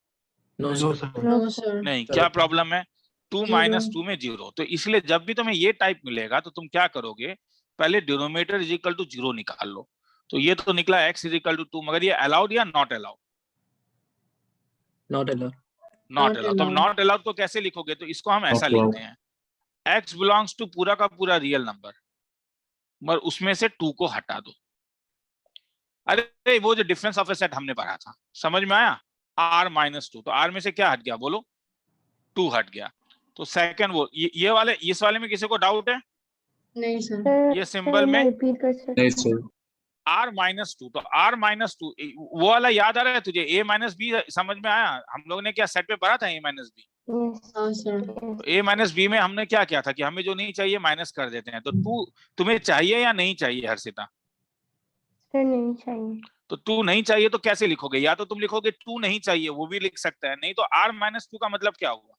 D: No,
E: No,
D: sir.
E: sir.
B: No sir.
A: नहीं। क्या प्रॉब्लम है? 2
B: Zero.
A: - 2 में 0। तो इसलिए जब भी तुम्हें ये टाइप मिलेगा तो तुम क्या करोगे? पहले डिनोमिनेटर इज इक्वल टू 0 निकाल लो। तो ये तो निकला x इज इक्वल टू 2, मगर ये अलाउड या not allowed?
D: Not allowed.
A: Not allowed. तो नॉट अलाउड को कैसे लिखोगे? तो इसको हम ऐसा लिखते हैं, x बिलोंग्स टू पूरा का पूरा रियल नंबर, मगर उसमें से 2 को हटा दो। अरे वो जो डिफरेंस ऑफ ए सेट हमने पढ़ा था, समझ में आया? r - 2, तो r में से क्या हट गया? बोलो, 2 हट गया। तो सेकंड वो ये वाले, इस वाले में किसी को डाउट है?
B: नहीं सर।
A: ये सिंबल में
C: रिपीट कर सकते
D: Yes, sir.
A: r - 2, तो r - 2 वो वाला याद आ रहा है तुझे? a - b समझ में आया? हम लोग ने क्या सेट पे पढ़ा था a - b?
B: हाँ सर।
A: तो a - b में हमने क्या किया था कि हमें जो नहीं चाहिए माइनस कर देते हैं। तो 2 तुम्हें चाहिए या नहीं चाहिए हर्षिता?
C: सर नहीं चाहिए।
A: तो 2 नहीं चाहिए तो कैसे लिखोगे? या तो तुम लिखोगे 2 नहीं चाहिए, वो भी लिख सकते हैं, नहीं तो r-2 का मतलब क्या हुआ?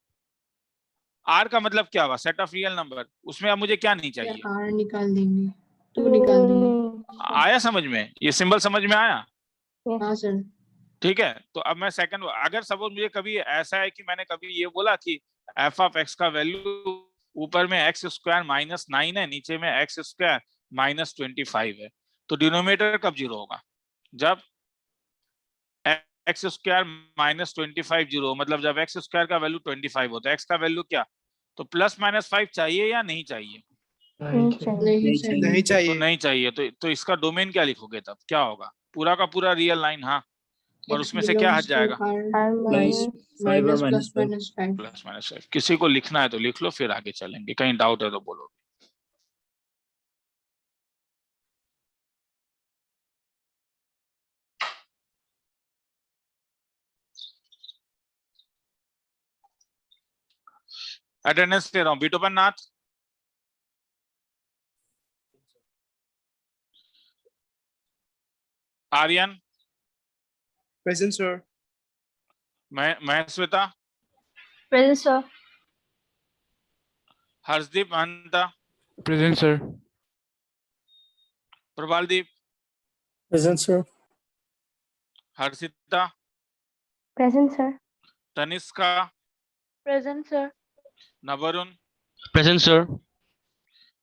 A: r का मतलब क्या हुआ? सेट ऑफ रियल नंबर, उसमें अब मुझे क्या नहीं चाहिए?
B: r निकाल देंगे, 2 निकाल देंगे।
A: आया समझ में? ये सिंबल समझ में आया?
B: हाँ सर।
A: ठीक है, तो अब मैं सेकंड, अगर सपोज मुझे कभी ऐसा है कि मैंने कभी ये बोला कि f ऑफ x का वैल्यू ऊपर में x स्क्वायर माइनस 9 है, नीचे में x स्क्वायर माइनस 25 है, तो डिनोमिनेटर कब 0 होगा? जब x स्क्वायर माइनस 25 0, मतलब जब x स्क्वायर का वैल्यू 25 होता है, x का वैल्यू क्या? तो प्लस माइनस 5 चाहिए या नहीं चाहिए?
B: नहीं
E: नहीं
B: चाहिए।
E: चाहिए।
A: तो नहीं चाहिए, तो इसका डोमेन क्या लिखोगे तब? क्या होगा? पूरा का पूरा रियल लाइन, हाँ, और
B: X
A: उसमें से क्या हट
B: belongs to
A: जाएगा?
B: R
C: minus
B: minus plus minus 5।
A: Plus minus 5। किसी को लिखना है तो लिख लो, फिर आगे चलेंगे, कहीं डाउट है तो बोलो। अटेंडेंस दे रहा हूँ। Bitopan Nath, Aryan,
E: Present, sir.
A: Maheshweta,
C: present sir,
A: Harshdeep Mahanta,
E: Present, sir.
A: Prabaldeep,
E: Present, sir.
A: Harshita,
C: present sir,
A: Tanishka,
C: present sir,
A: Navarun,
D: Present, sir.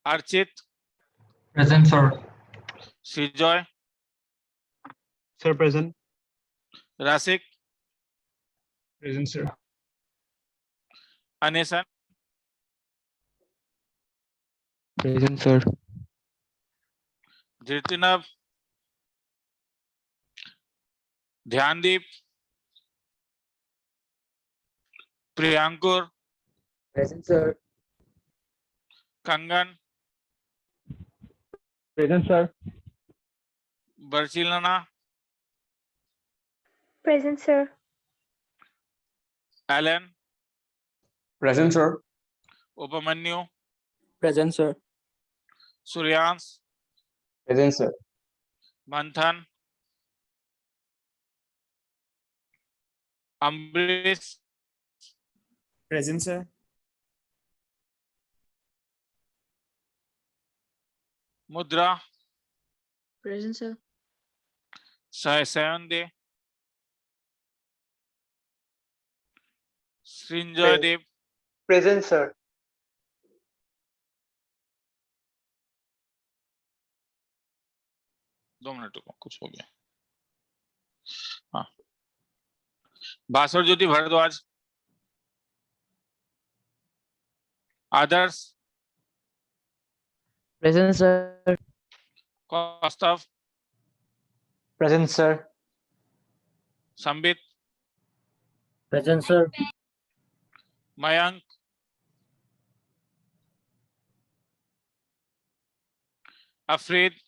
A: Archit,
F: Present, sir.
A: Srijoy,
E: Sir, present.
A: Rasik,
E: Present, sir.
A: Anesan,
D: Present, sir.
A: Dhritinav, Dhyandeep, Priyankur,
E: Present, sir.
A: Kangan,
E: Present, sir.
A: बर्चिलना,
C: present sir,
A: Alan,
E: Present, sir.
A: Upamanyu,
D: Present, sir.
A: Suryansh,
E: Present, sir.
A: Manthan, Ambarish,
E: Present, sir.
A: Mudra,
B: Present sir।
A: Sayan De, Srinjoy देव,
E: Present, sir.
A: 2 minute रुको, कुछ हो गया। हाँ, भास्वर ज्योति भारद्वाज, आदर्श,
D: Present, sir.
A: Kaustav,
E: Present, sir.
A: Sambit,
E: Present, sir.
A: Mayank, Afrid,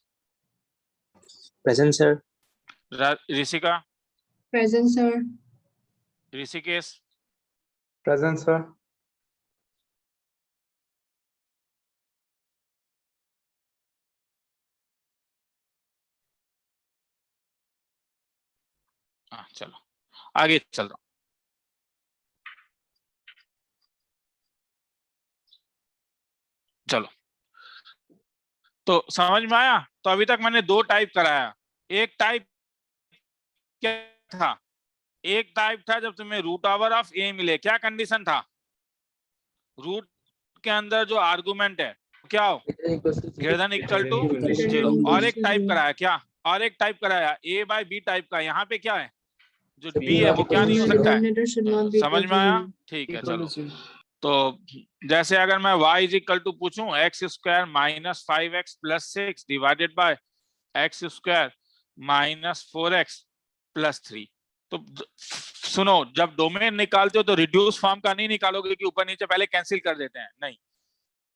E: Present, sir.
A: Rishika,
B: Present sir।
A: Rishikesh,
E: Present, sir.
A: हाँ चलो आगे चल रहा हूँ। चलो, तो समझ में आया? तो अभी तक मैंने 2 टाइप कराया। एक टाइप क्या था? एक टाइप था जब तुम्हें रूट ओवर ऑफ ए मिले, क्या कंडीशन था? रूट के अंदर जो आर्गुमेंट है क्या हो, ग्रेटर देन इक्वल टू 0। और एक टाइप कराया क्या? और एक टाइप कराया ए बाय बी टाइप का। यहाँ पे क्या है, जो बी है वो क्या नहीं हो सकता है?
B: Denominator should not be
A: समझ
B: equal
A: में
B: to
A: आया?
B: 0।
A: ठीक है, चलो। तो जैसे अगर मैं y इज इक्वल टू पूछूं x square minus 5x plus 6 divided by x square minus 4x plus 3, तो सुनो, जब डोमेन निकालते हो तो रिड्यूस फॉर्म का नहीं निकालोगे कि ऊपर नीचे पहले कैंसिल कर देते हैं, नहीं,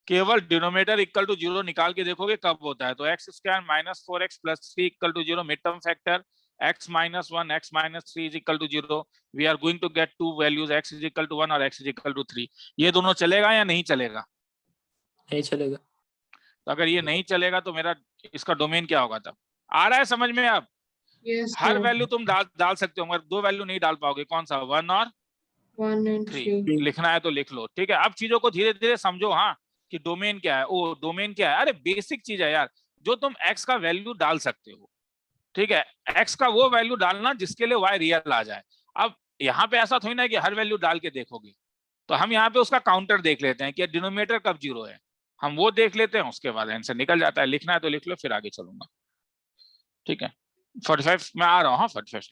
A: केवल डिनोमिनेटर इक्वल टू 0 निकाल के देखोगे कब होता है। तो X square minus 4x plus 3 equal to 0, mid term factor x minus 1 x minus 3 is equal to 0, we are going to get two values x is equal to 1 और x is equal to 3। ये दोनों चलेगा या नहीं चलेगा?
D: नहीं चलेगा।
A: तो अगर ये नहीं चलेगा तो मेरा इसका डोमेन क्या होगा? तब आ रहा है समझ में? अब
B: Yes,
A: हर
B: sir.
A: वैल्यू तुम डाल सकते हो, मगर दो वैल्यू नहीं डाल पाओगे। कौन सा? 1 और
B: 1 and
A: 3।
B: 3.
A: लिखना है तो लिख लो, ठीक है। अब चीजों को धीरे धीरे समझो, हाँ, कि डोमेन क्या है। ओ डोमेन क्या है? अरे बेसिक चीज है यार, जो तुम x का वैल्यू डाल सकते हो, ठीक है। x का वो वैल्यू डालना जिसके लिए y रियल आ जाए। अब यहाँ पे ऐसा थोड़ी ना है कि हर वैल्यू डाल के देखोगे, तो हम यहाँ पे उसका काउंटर देख लेते हैं कि डिनोमिनेटर कब 0 है, हम वो देख लेते हैं, उसके बाद आंसर निकल जाता है। लिखना है तो लिख लो, फिर आगे चलूंगा, ठीक है। 45 में आ रहा हूँ, हाँ 45।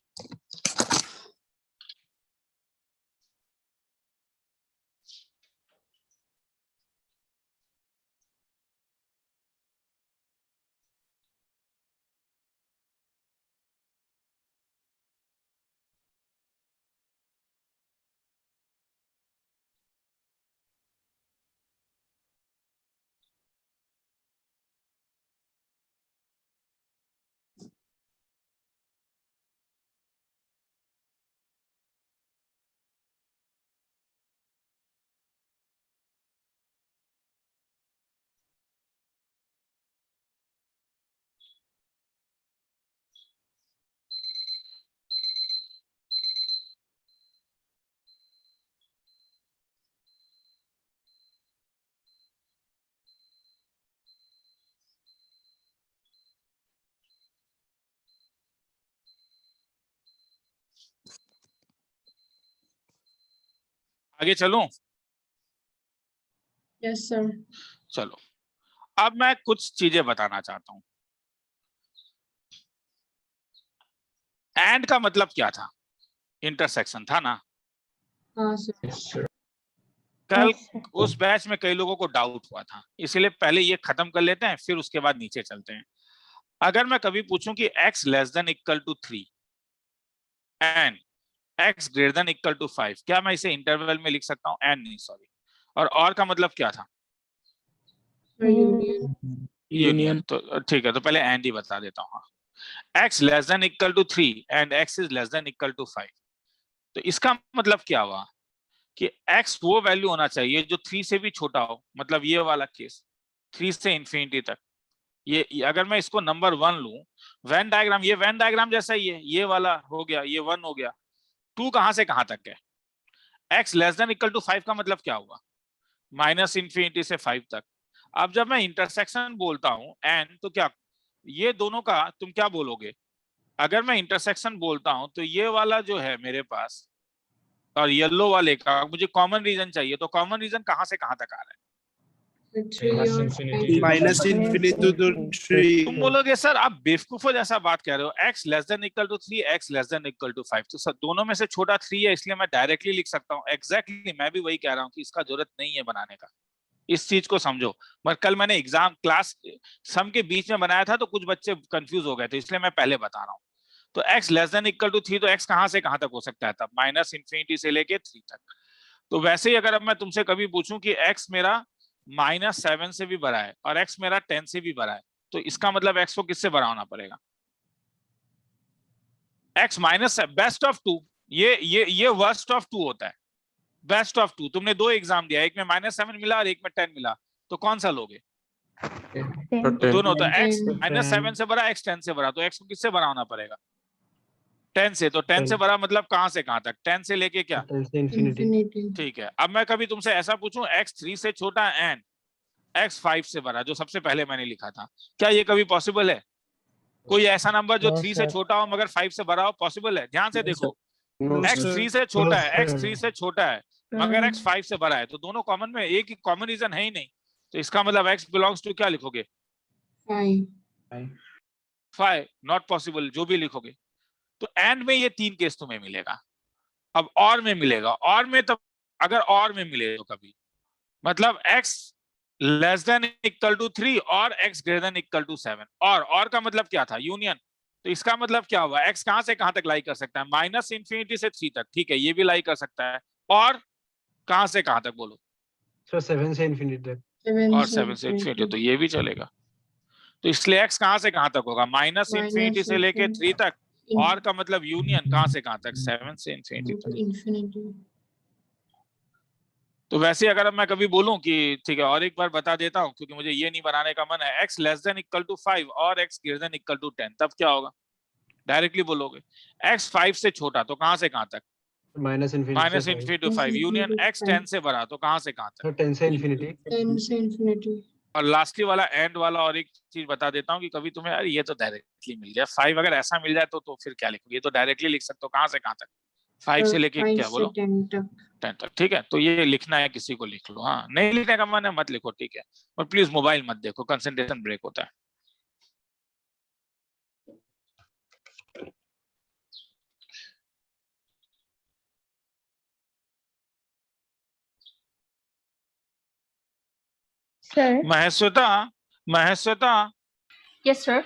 A: आगे चलूं?
B: Yes, sir.
A: चलो, अब मैं कुछ चीजें बताना चाहता हूं। एंड का मतलब क्या था? इंटरसेक्शन था ना।
B: हाँ sir.
E: Yes, sir.
A: कल
C: Yes, sir.
A: उस बैच में कई लोगों को डाउट हुआ था, इसलिए पहले ये खत्म कर लेते हैं, फिर उसके बाद नीचे चलते हैं। अगर मैं कभी पूछूं कि x less than equal to 3 and x greater than equal to 5, क्या मैं इसे इंटरवल में लिख सकता हूं? एंड नहीं, सॉरी। और का मतलब क्या था?
B: Sir, union.
A: यूनियन। तो ठीक है, तो पहले एंड ही बता देता हूँ। हाँ, x less than equal to 3 and x is less than equal to 5। तो इसका मतलब क्या हुआ कि x वो वैल्यू होना चाहिए जो 3 से भी छोटा हो, मतलब ये वाला केस 3 से इंफिनिटी तक। ये अगर मैं इसको नंबर 1 लूं, वेन डायग्राम, ये वेन डायग्राम जैसा ही है, ये वाला हो गया, ये 1 हो गया। 2 कहां से कहां तक है? x less than equal to 5 का मतलब क्या हुआ? माइनस इंफिनिटी से 5 तक। अब जब मैं इंटरसेक्शन बोलता हूं एंड, तो क्या ये दोनों का तुम क्या बोलोगे? अगर मैं इंटरसेक्शन बोलता हूं तो ये वाला जो है मेरे पास और येलो वाले का मुझे कॉमन रीजन चाहिए, तो कॉमन रीजन कहां से कहां तक आ रहा है?
B: The 3
E: Minus
B: or
E: infinity.
B: 5.
H: Minus infinity to 3।
A: तुम बोलोगे सर आप बेवकूफो जैसा बात कह रहे हो, x less than equal to 3, x less than equal to 5, तो सर दोनों में से छोटा 3 है, इसलिए मैं डायरेक्टली लिख सकता हूँ। एग्जैक्टली मैं भी वही कह रहा हूँ कि इसका जरूरत नहीं है बनाने का। इस चीज को समझो। मगर कल मैंने एग्जाम क्लास सम के बीच में बनाया था, तो कुछ बच्चे कंफ्यूज हो गए थे, इसलिए मैं पहले बता रहा हूँ। तो x less than equal to 3, तो x कहां से कहां तक हो सकता है? तब माइनस इंफिनिटी से लेके 3 तक। तो वैसे ही अगर अब मैं तुमसे कभी पूछूं कि x मेरा -7 से भी बड़ा है और x मेरा 10 से भी बड़ा है, तो इसका मतलब x को किससे बड़ा होना पड़ेगा? x माइनस बेस्ट ऑफ 2, ये वर्स्ट ऑफ 2 होता है। बेस्ट ऑफ 2, तुमने 2 एग्जाम दिया, एक में -7 मिला और एक में 10 मिला, तो कौन सा लोगे? तो दोनों। तो x -7 से बड़ा, x 10 से बड़ा, तो x को किससे बड़ा होना पड़ेगा? 10 से। तो 10 से बड़ा मतलब कहां से कहां तक? 10 से लेके क्या?
B: Infinity.
A: ठीक है। अब मैं कभी तुमसे ऐसा पूछूं x 3 से छोटा एंड x 5 से बड़ा, जो सबसे पहले मैंने लिखा था, क्या ये कभी पॉसिबल है? कोई ऐसा नंबर जो 3 से छोटा हो मगर 5 से बड़ा हो, पॉसिबल है? ध्यान से देखो, x 3 से छोटा है, x 3 से छोटा है मगर x 5 से बड़ा है, तो दोनों कॉमन में, एक ही कॉमन रीजन है ही नहीं, तो इसका मतलब x बिलोंग्स टू क्या लिखोगे?
B: 5.
A: 5 नॉट पॉसिबल, जो भी लिखोगे। तो एंड में ये 3 केस तुम्हें मिलेगा। अब और में मिलेगा, और में तब अगर और में मिले तो कभी मतलब x less than equal to 3 और x greater than equal to 7, और का मतलब क्या था? यूनियन। तो इसका मतलब क्या हुआ? x कहां से कहां तक लाई कर सकता है? माइनस इंफिनिटी से 3 तक, ठीक है, ये भी लाई कर सकता है। और कहां से कहां तक बोलो?
H: सर 7 से इन्फिनिटी तक।
B: 7
A: और
B: से
A: 7 से इन्फिनिटी, तो
B: infinity.
A: ये भी चलेगा। तो इसलिए x कहां से कहां तक होगा? माइनस इंफिनिटी से लेके 3 तक, और का मतलब यूनियन कहां से कहां तक? 7 से इन्फिनिटी तक।
B: Infinity.
A: तो वैसे अगर अब मैं कभी बोलूं कि ठीक है, और एक बार बता देता हूं क्योंकि मुझे ये नहीं बनाने का मन है, x less than equal to 5 और x greater than equal to 10, तब क्या होगा? डायरेक्टली बोलोगे x 5 से छोटा तो कहां से कहां तक,
H: minus infinity
A: minus infinity to 5, union x 10 से बड़ा तो कहां से कहां तक,
H: तो 10 से इन्फिनिटी।
B: 10 से infinity.
A: और लास्टली वाला एंड वाला, और एक चीज बता देता हूँ कि कभी तुम्हें यार ये तो डायरेक्टली मिल गया 5, अगर ऐसा मिल जाए तो फिर क्या लिखोगे, ये तो डायरेक्टली लिख सकते हो, कहां से कहां तक, 5 से लेके
B: 5
A: क्या
B: से
A: बोलो
B: 10 तक.
A: 10 तक, ठीक है। तो ये लिखना है किसी को लिख लो, हाँ नहीं लिखने का मन है मत लिखो, ठीक है, और प्लीज मोबाइल मत देखो, कंसंट्रेशन ब्रेक होता है।
C: Sir
A: Maheshweta, Maheshweta,
G: Yes, sir.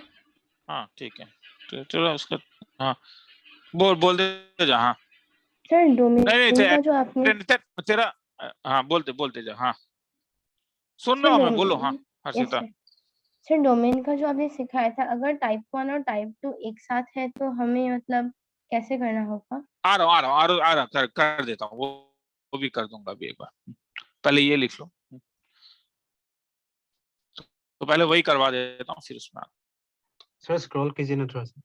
A: हाँ ठीक है, तो चलो उसका, हाँ बोल दे जा, हाँ
C: सर
A: नहीं
C: डोमेन का जो आपने
A: तेरा, हाँ बोलते जा, हाँ सुन
C: सर
A: रहा हूँ मैं, बोलो, हाँ
C: yes
A: Harshita.
C: Sir. Sir domain का जो आपने सिखाया था, अगर टाइप 1 और टाइप 2 एक साथ है तो हमें मतलब कैसे करना होगा?
A: आ रहा हूँ, कर देता हूँ, वो भी कर दूंगा अभी एक बार, पहले ये लिख लो, तो पहले वही करवा देता हूँ फिर उसमें।
H: सर स्क्रॉल कीजिए ना थोड़ा सा।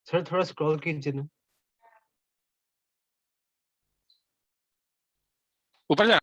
H: सर थोड़ा स्क्रॉल कीजिए ना।
A: ऊपर जा,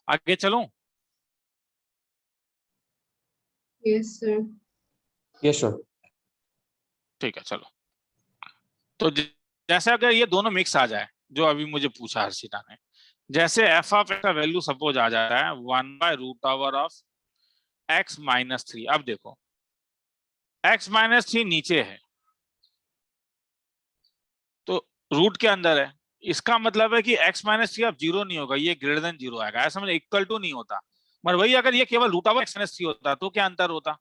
A: आगे चलूं,
B: Yes, sir.
E: Yes, sir.
A: ठीक है चलो। तो जैसे अगर ये दोनों मिक्स आ जाए, जो अभी मुझे पूछा हर्षिता ने, जैसे एफ ऑफ एक्स का वैल्यू सपोज आ जाता है 1/√ओवर ऑफ x माइनस 3। अब देखो x माइनस 3 नीचे है तो रूट के अंदर है, इसका मतलब है कि x माइनस 3 अब 0 नहीं होगा, ये ग्रेटर देन 0 आएगा, ऐसा मतलब इक्वल टू नहीं होता। मगर वही अगर ये केवल रूट ओवर x माइनस 3 होता तो क्या अंतर होता,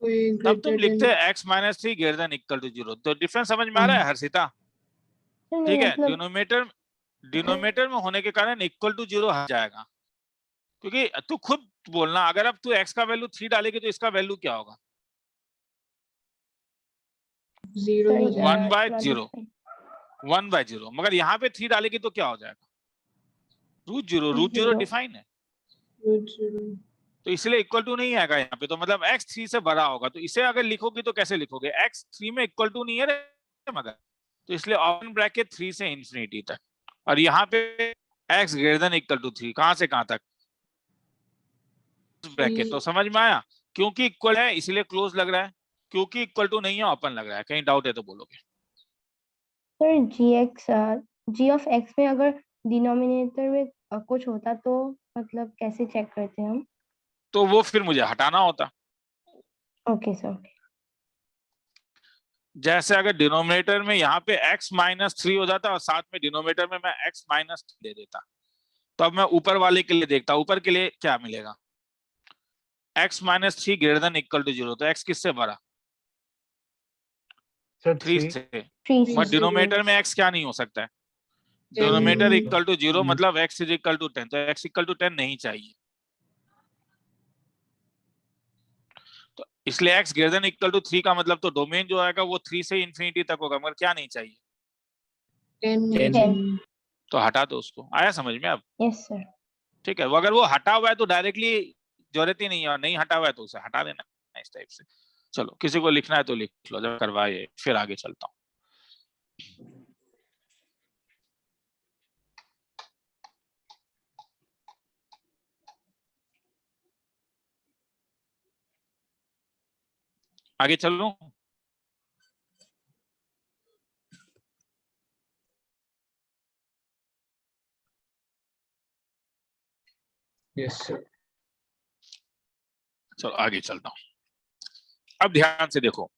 B: कोई
A: तब तुम
B: greater
A: लिखते
B: than.
A: x minus 3 greater than equal to 0। तो डिफरेंस समझ में आ रहा है हर्षिता,
C: सर नहीं
A: ठीक है।
C: मतलब
A: डिनोमिनेटर में होने के कारण इक्वल टू 0 हट जाएगा, क्योंकि तू खुद बोलना, अगर अब तू x का वैल्यू 3 डालेगी तो इसका वैल्यू क्या होगा,
B: 0 हो
C: सर
B: जाएगा.
A: 1/0, 1/0। मगर यहाँ पे 3 डालेगी तो क्या हो जाएगा, √0 डिफाइन है,
B: Root 0.
A: तो इसलिए इक्वल टू नहीं आएगा यहाँ पे, तो मतलब x 3 से बड़ा होगा। तो इसे अगर लिखोगे तो कैसे लिखोगे, x 3 में इक्वल टू नहीं है रे मगर, तो इसलिए ओपन ब्रैकेट 3 से इंफिनिटी तक, और यहाँ पे x greater than equal to 3, कहां से कहां तक ब्रैकेट। तो समझ में आया, क्योंकि इक्वल है इसलिए क्लोज लग रहा है, क्योंकि इक्वल टू नहीं है ओपन लग रहा है। कहीं डाउट है तो बोलोगे।
C: सर जी ऑफ एक्स में अगर डिनोमिनेटर में कुछ होता तो मतलब कैसे चेक करते हैं हम?
A: तो वो फिर मुझे हटाना होता,
C: ओके सर।
A: जैसे अगर डिनोमिनेटर में यहाँ पे x माइनस 3 हो जाता और साथ में डिनोमिनेटर में मैं x माइनस दे देता, तो अब मैं ऊपर वाले के लिए देखता, ऊपर के लिए क्या मिलेगा, x minus 3 greater than equal to 0, तो x किससे बड़ा,
H: सर
A: 3
H: 3।
A: से।
C: थ्री
A: बट डिनोमिनेटर में x क्या नहीं हो सकता है,
B: 10
A: डिनोमिनेटर
B: नहीं.
A: इक्वल टू 0, मतलब x इज इक्वल टू 10, तो x इक्वल टू 10 नहीं चाहिए, तो इसलिए x greater than equal to 3 का मतलब तो डोमेन जो आएगा वो 3 से इंफिनिटी तक होगा, मगर क्या नहीं चाहिए,
B: 10 नहीं
D: 10.
B: चाहिए.
A: तो हटा दो उसको। आया समझ में अब,
C: यस सर।
A: ठीक है। वो अगर वो हटा हुआ है तो डायरेक्टली जरूरत ही नहीं है, और नहीं हटा हुआ है तो उसे हटा देना इस टाइप से। चलो किसी को लिखना है तो लिख लो, जब करवाए फिर आगे चलता हूँ। आगे चल लूं,
E: Yes, sir.
A: चलो आगे चलता हूं। अब ध्यान से देखो,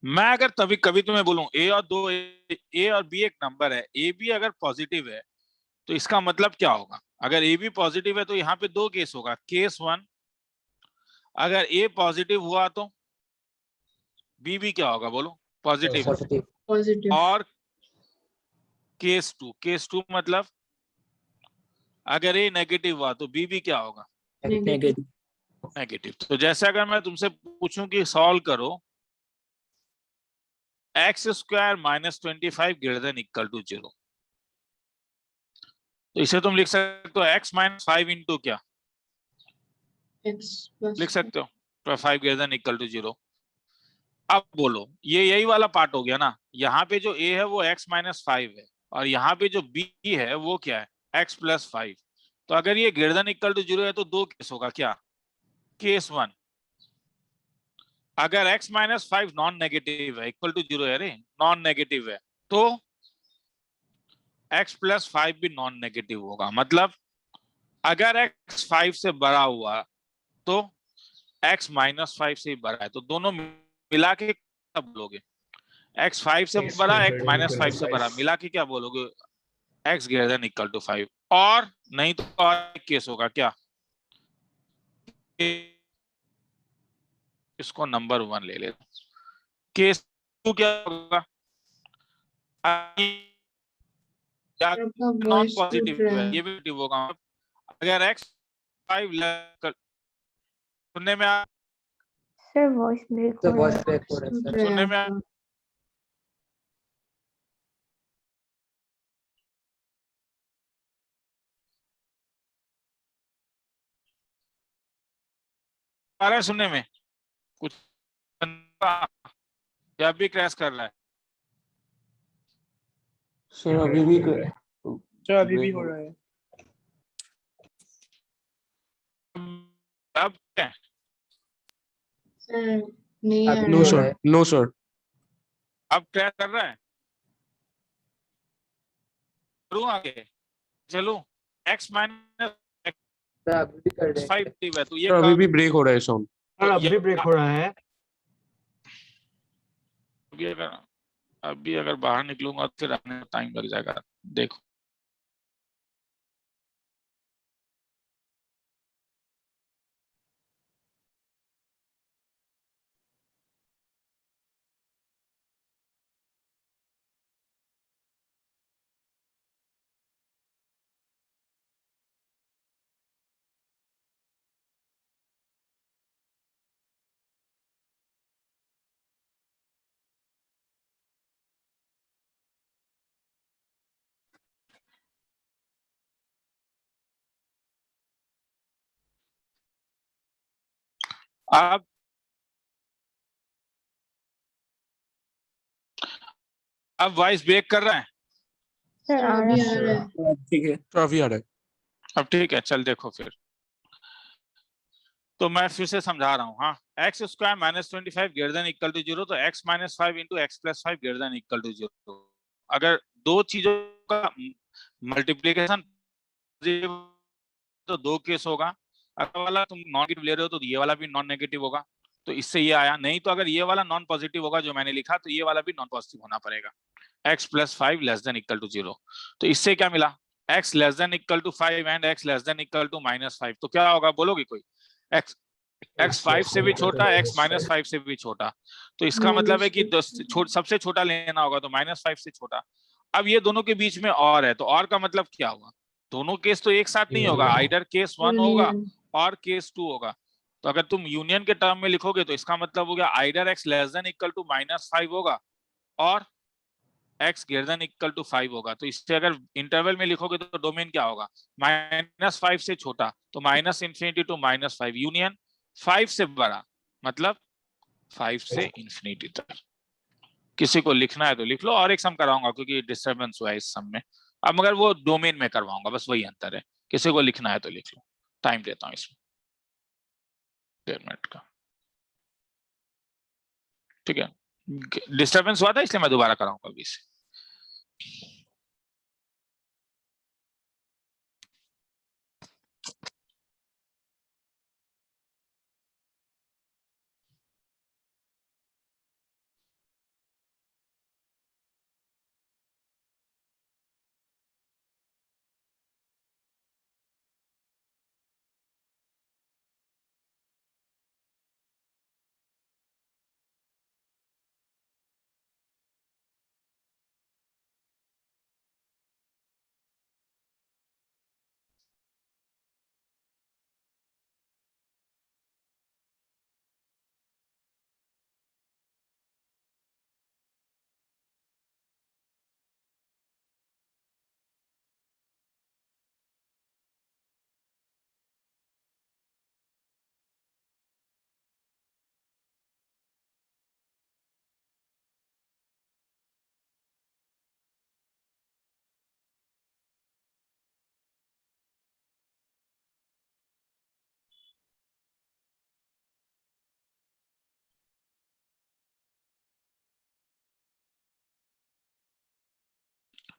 A: मैं अगर तभी कभी तुम्हें बोलूं ए और दो ए और बी एक नंबर है, ए बी अगर पॉजिटिव है तो इसका मतलब क्या होगा? अगर ए बी पॉजिटिव है तो यहाँ पे दो केस होगा। केस 1, अगर ए पॉजिटिव हुआ तो बी भी क्या होगा बोलो? पॉजिटिव।
E: पॉजिटिव।
B: पॉजिटिव।
A: और केस 2 मतलब अगर ए नेगेटिव हुआ तो बी भी क्या होगा?
D: नेगेटिव।
A: नेगेटिव। तो जैसे अगर मैं तुमसे पूछूं कि सॉल्व करो x² - 25 greater than equal to 0, तो इसे तुम लिख सकते हो x - 5 इंटू क्या
B: x plus
A: लिख सकते हो? तो 5 ग्रेटर देन इक्वल टू 0। अब बोलो, ये यही वाला पार्ट हो गया ना। यहाँ पे जो a है वो x - 5 है और यहाँ पे जो b है वो क्या है? x + 5। तो अगर ये ग्रेटर देन इक्वल टू 0 है तो दो केस होगा। क्या? केस 1, अगर x - 5 नॉन नेगेटिव है, इक्वल टू 0 है रे, नॉन नेगेटिव है, तो x + 5 भी नॉन नेगेटिव होगा। मतलब अगर x 5 से बड़ा हुआ तो x - 5 से बड़ा है, तो दोनों मिला के क्या बोलोगे? x 5 से बड़ा, x - 5 से बड़ा, मिला के क्या बोलोगे? x greater than equal to 5। और नहीं तो और एक केस होगा। क्या? इसको नंबर 1 ले लेते। केस 2 क्या होगा?
B: आपका
A: नॉन
B: वॉइस टूट
A: पॉजिटिव
B: रहा
A: है,
B: है।
A: ये भी नेगेटिव होगा। अगर x 5 सुनने में
C: सर वॉइस ब्रेक हो रहा
E: वॉइस
C: है।
E: ब्रेक हो रहा है
B: टूट
E: सर।
B: रहा है
A: सुनने में
B: आपका।
A: आ रहा है सुनने में कुछ या भी क्रैश कर रहा है?
D: सर अभी भी
H: सर अभी भी हो रहा है।
A: अब क्या है?
B: सर नहीं आ
E: अभी
B: रहा
E: हो
B: है।
E: रहा है।
H: No sir.
A: अब क्रैश कर रहा है? करूं आगे? चलो x -
E: सर अभी भी कर रहे हैं।
A: 5 है तो ये
H: सर अभी भी ब्रेक हो रहा है साउंड। सर
A: ये-
H: अभी भी ब्रेक हो रहा है।
A: अभी अगर बाहर निकलूंगा तो फिर आने में टाइम लग जाएगा। देखो अब वॉइस ब्रेक कर रहा है?
C: सर
B: सर
C: आ
B: अभी
C: रहा
B: आ
C: है।
B: रहा है।
D: ठीक है।
H: सर अभी आ रहा है।
A: अब ठीक है, चल देखो फिर। तो मैं फिर से समझा रहा हूँ। हाँ, x² - 25 greater than equal to 0, तो x - 5 into x + 5 greater than equal to 0। अगर दो चीजों का मल्टीप्लीकेशन तो दो केस होगा। अगर वाला तुम नॉन नेगेटिव ले रहे हो तो ये वाला भी नॉन नेगेटिव होगा, तो इससे ये आया। नहीं तो अगर ये वाला नॉन पॉजिटिव होगा जो मैंने लिखा, तो ये वाला भी नॉन पॉजिटिव होना पड़ेगा। x + 5 less than equal to 0। तो इससे क्या मिला? x less than equal to 5 and x less than equal to -5। तो क्या होगा बोलोगे कोई? x 5 से भी छोटा, x - 5 से भी छोटा। तो इसका मतलब है कि सबसे छोटा लेना होगा, तो -5 से छोटा। अब ये दोनों के बीच में और है, तो और का मतलब क्या हुआ? दोनों केस तो एक साथ नहीं होगा, आइदर केस 1 होगा
B: यूनियन।
A: और केस 2 होगा। तो अगर तुम यूनियन के टर्म में लिखोगे तो इसका मतलब हो गया either x less than equal to -5 होगा और x greater than equal to 5 होगा। तो इससे अगर इंटरवल में लिखोगे तो डोमेन क्या होगा? -5 से छोटा, तो -∞ टू -5 यूनियन 5 से बड़ा, मतलब 5 से इंफिनिटी तक। किसी को लिखना है तो लिख लो, और एक सम कराऊंगा क्योंकि डिस्टर्बेंस हुआ है इस सम में। अब मगर वो डोमेन में करवाऊंगा, बस वही अंतर है। किसी को लिखना है तो लिख लो, टाइम देता हूँ इसमें 1.5 मिनट का। ठीक है, डिस्टर्बेंस हुआ था इसलिए मैं दोबारा कराऊंगा अभी से।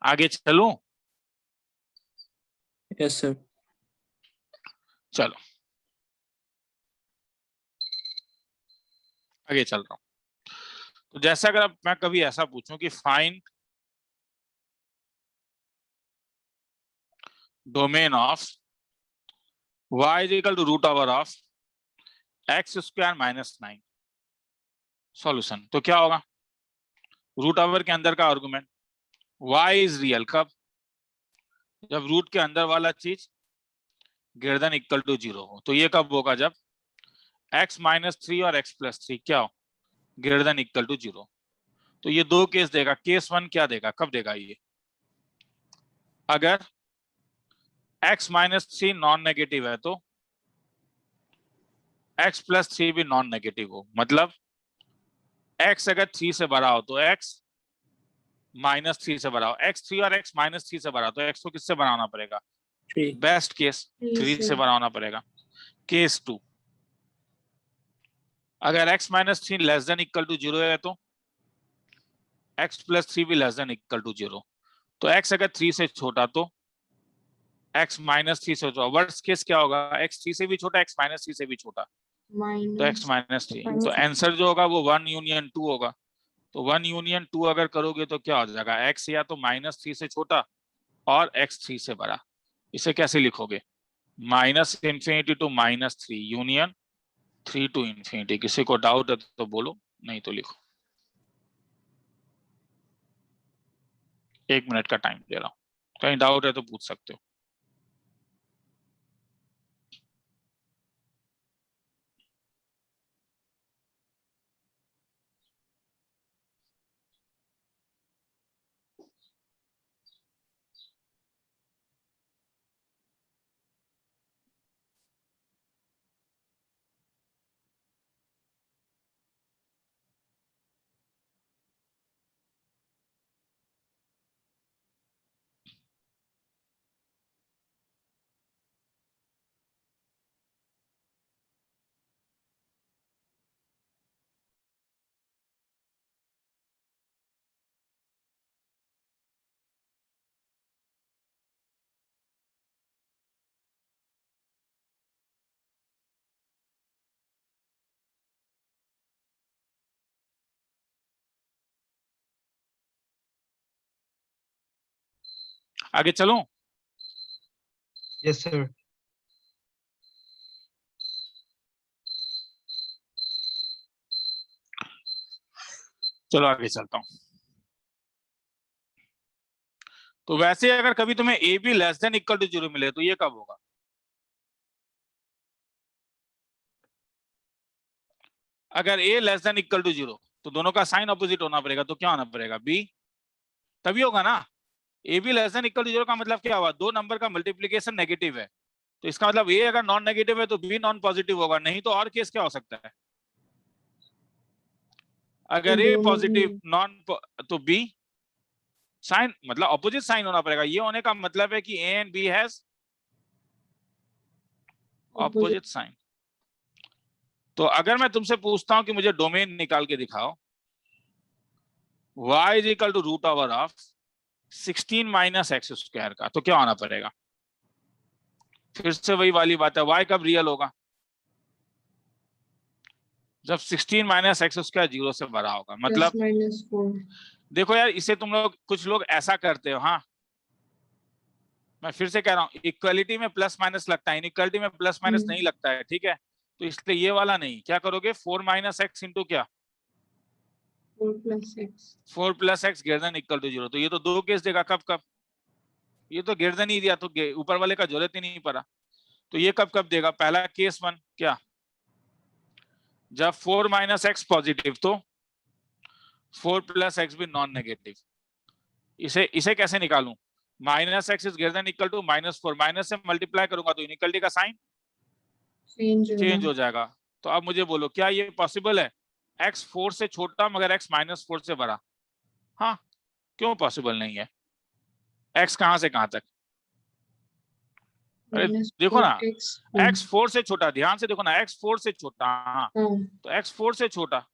A: आगे चलूं?
D: Yes sir.
A: चलो आगे चल रहा हूं। तो जैसे अगर अब मैं कभी ऐसा पूछूं कि find domain of y is equal to root over of x square minus 9, solution, तो क्या होगा? रूट ओवर के अंदर का आर्गुमेंट y इज रियल कब? जब रूट के अंदर वाला चीज ग्रेटर देन इक्वल टू 0 हो। तो ये कब होगा? जब x माइनस 3 और x प्लस 3 क्या हो? Greater than equal to 0। तो ये दो केस देगा। केस 1 क्या देगा? कब देगा ये? अगर x माइनस 3 नॉन नेगेटिव है तो x प्लस 3 भी नॉन नेगेटिव हो, मतलब x अगर 3 से बड़ा हो तो x माइनस 3 से बड़ा हो, x 3 और x माइनस 3 से बड़ा हो तो x को किससे बनाना पड़ेगा?
D: 3
A: बेस्ट केस 3 से बनाना पड़ेगा। केस 2 अगर x minus 3 less than equal to 0 है तो x प्लस 3 भी लेस देन इक्वल टू 0। तो x अगर 3 से छोटा तो x माइनस 3 से छोटा। वर्स्ट केस क्या होगा? x 3 से भी छोटा, x माइनस 3 से भी छोटा, तो x माइनस 3। तो आंसर जो होगा वो 1 यूनियन 2 होगा। तो 1 यूनियन 2 अगर करोगे तो क्या हो जाएगा? x या तो माइनस 3 से छोटा और x 3 से बड़ा। इसे कैसे लिखोगे? Minus infinity to minus 3 union 3 to infinity. किसी को डाउट है तो बोलो, नहीं तो लिखो। 1 मिनट का टाइम दे रहा हूं, कहीं डाउट है तो पूछ सकते हो। आगे चलूं?
H: Yes sir.
A: चलो आगे चलता हूं। तो वैसे अगर कभी तुम्हें a b less than equal to 0 मिले तो ये कब होगा? अगर a less than equal to 0 तो दोनों का साइन ऑपोजिट होना पड़ेगा, तो क्या होना पड़ेगा? b, तभी होगा ना। a b less than equal to 0 का मतलब क्या हुआ? दो नंबर का मल्टीप्लीकेशन नेगेटिव है, तो इसका मतलब a अगर नॉन नेगेटिव है तो b नॉन पॉजिटिव होगा। नहीं तो और केस क्या हो सकता है? अगर a पॉजिटिव नॉन तो b साइन, मतलब ऑपोजिट साइन होना पड़ेगा। ये होने का मतलब है कि a and b has opposite sign. तो अगर मैं तुमसे पूछता हूं कि मुझे डोमेन निकाल के दिखाओ y is equal to root over of 16 minus x square का, तो क्या होना पड़ेगा? फिर से वही वाली बात है, y कब रियल होगा? जब 16 माइनस एक्स स्क्वायर 0 से बड़ा होगा। मतलब
B: -4।
A: देखो यार, इसे तुम लोग कुछ लोग ऐसा करते हो। हाँ, मैं फिर से कह रहा हूँ, इक्वलिटी में प्लस माइनस लगता है, इनइक्वालिटी में प्लस माइनस नहीं लगता है, ठीक है? तो इसलिए ये वाला नहीं, क्या करोगे? 4 माइनस एक्स इंटू क्या?
B: 4 + x।
A: 4 plus x greater than equal to 0। तो ये तो दो केस देगा। कब कब? ये तो ग्रेटर देन ही दिया, तो ऊपर वाले का जरूरत ही नहीं पड़ा। तो ये कब कब देगा? पहला केस 1 क्या? जब 4 माइनस एक्स पॉजिटिव तो 4 प्लस एक्स भी नॉन नेगेटिव। इसे कैसे निकालूं? Minus x is greater than equal to -4, minus से मल्टीप्लाई करूंगा तो इनइक्वालिटी का साइन चेंज हो जाएगा। तो अब मुझे बोलो, क्या ये पॉसिबल है? x 4 से छोटा मगर x -4 से बड़ा? हाँ, क्यों पॉसिबल नहीं है? x कहां से कहां तक? अरे देखो ना, x 4 से छोटा, ध्यान से देखो ना, x 4 से छोटा। हाँ, तो x 4 से छोटा,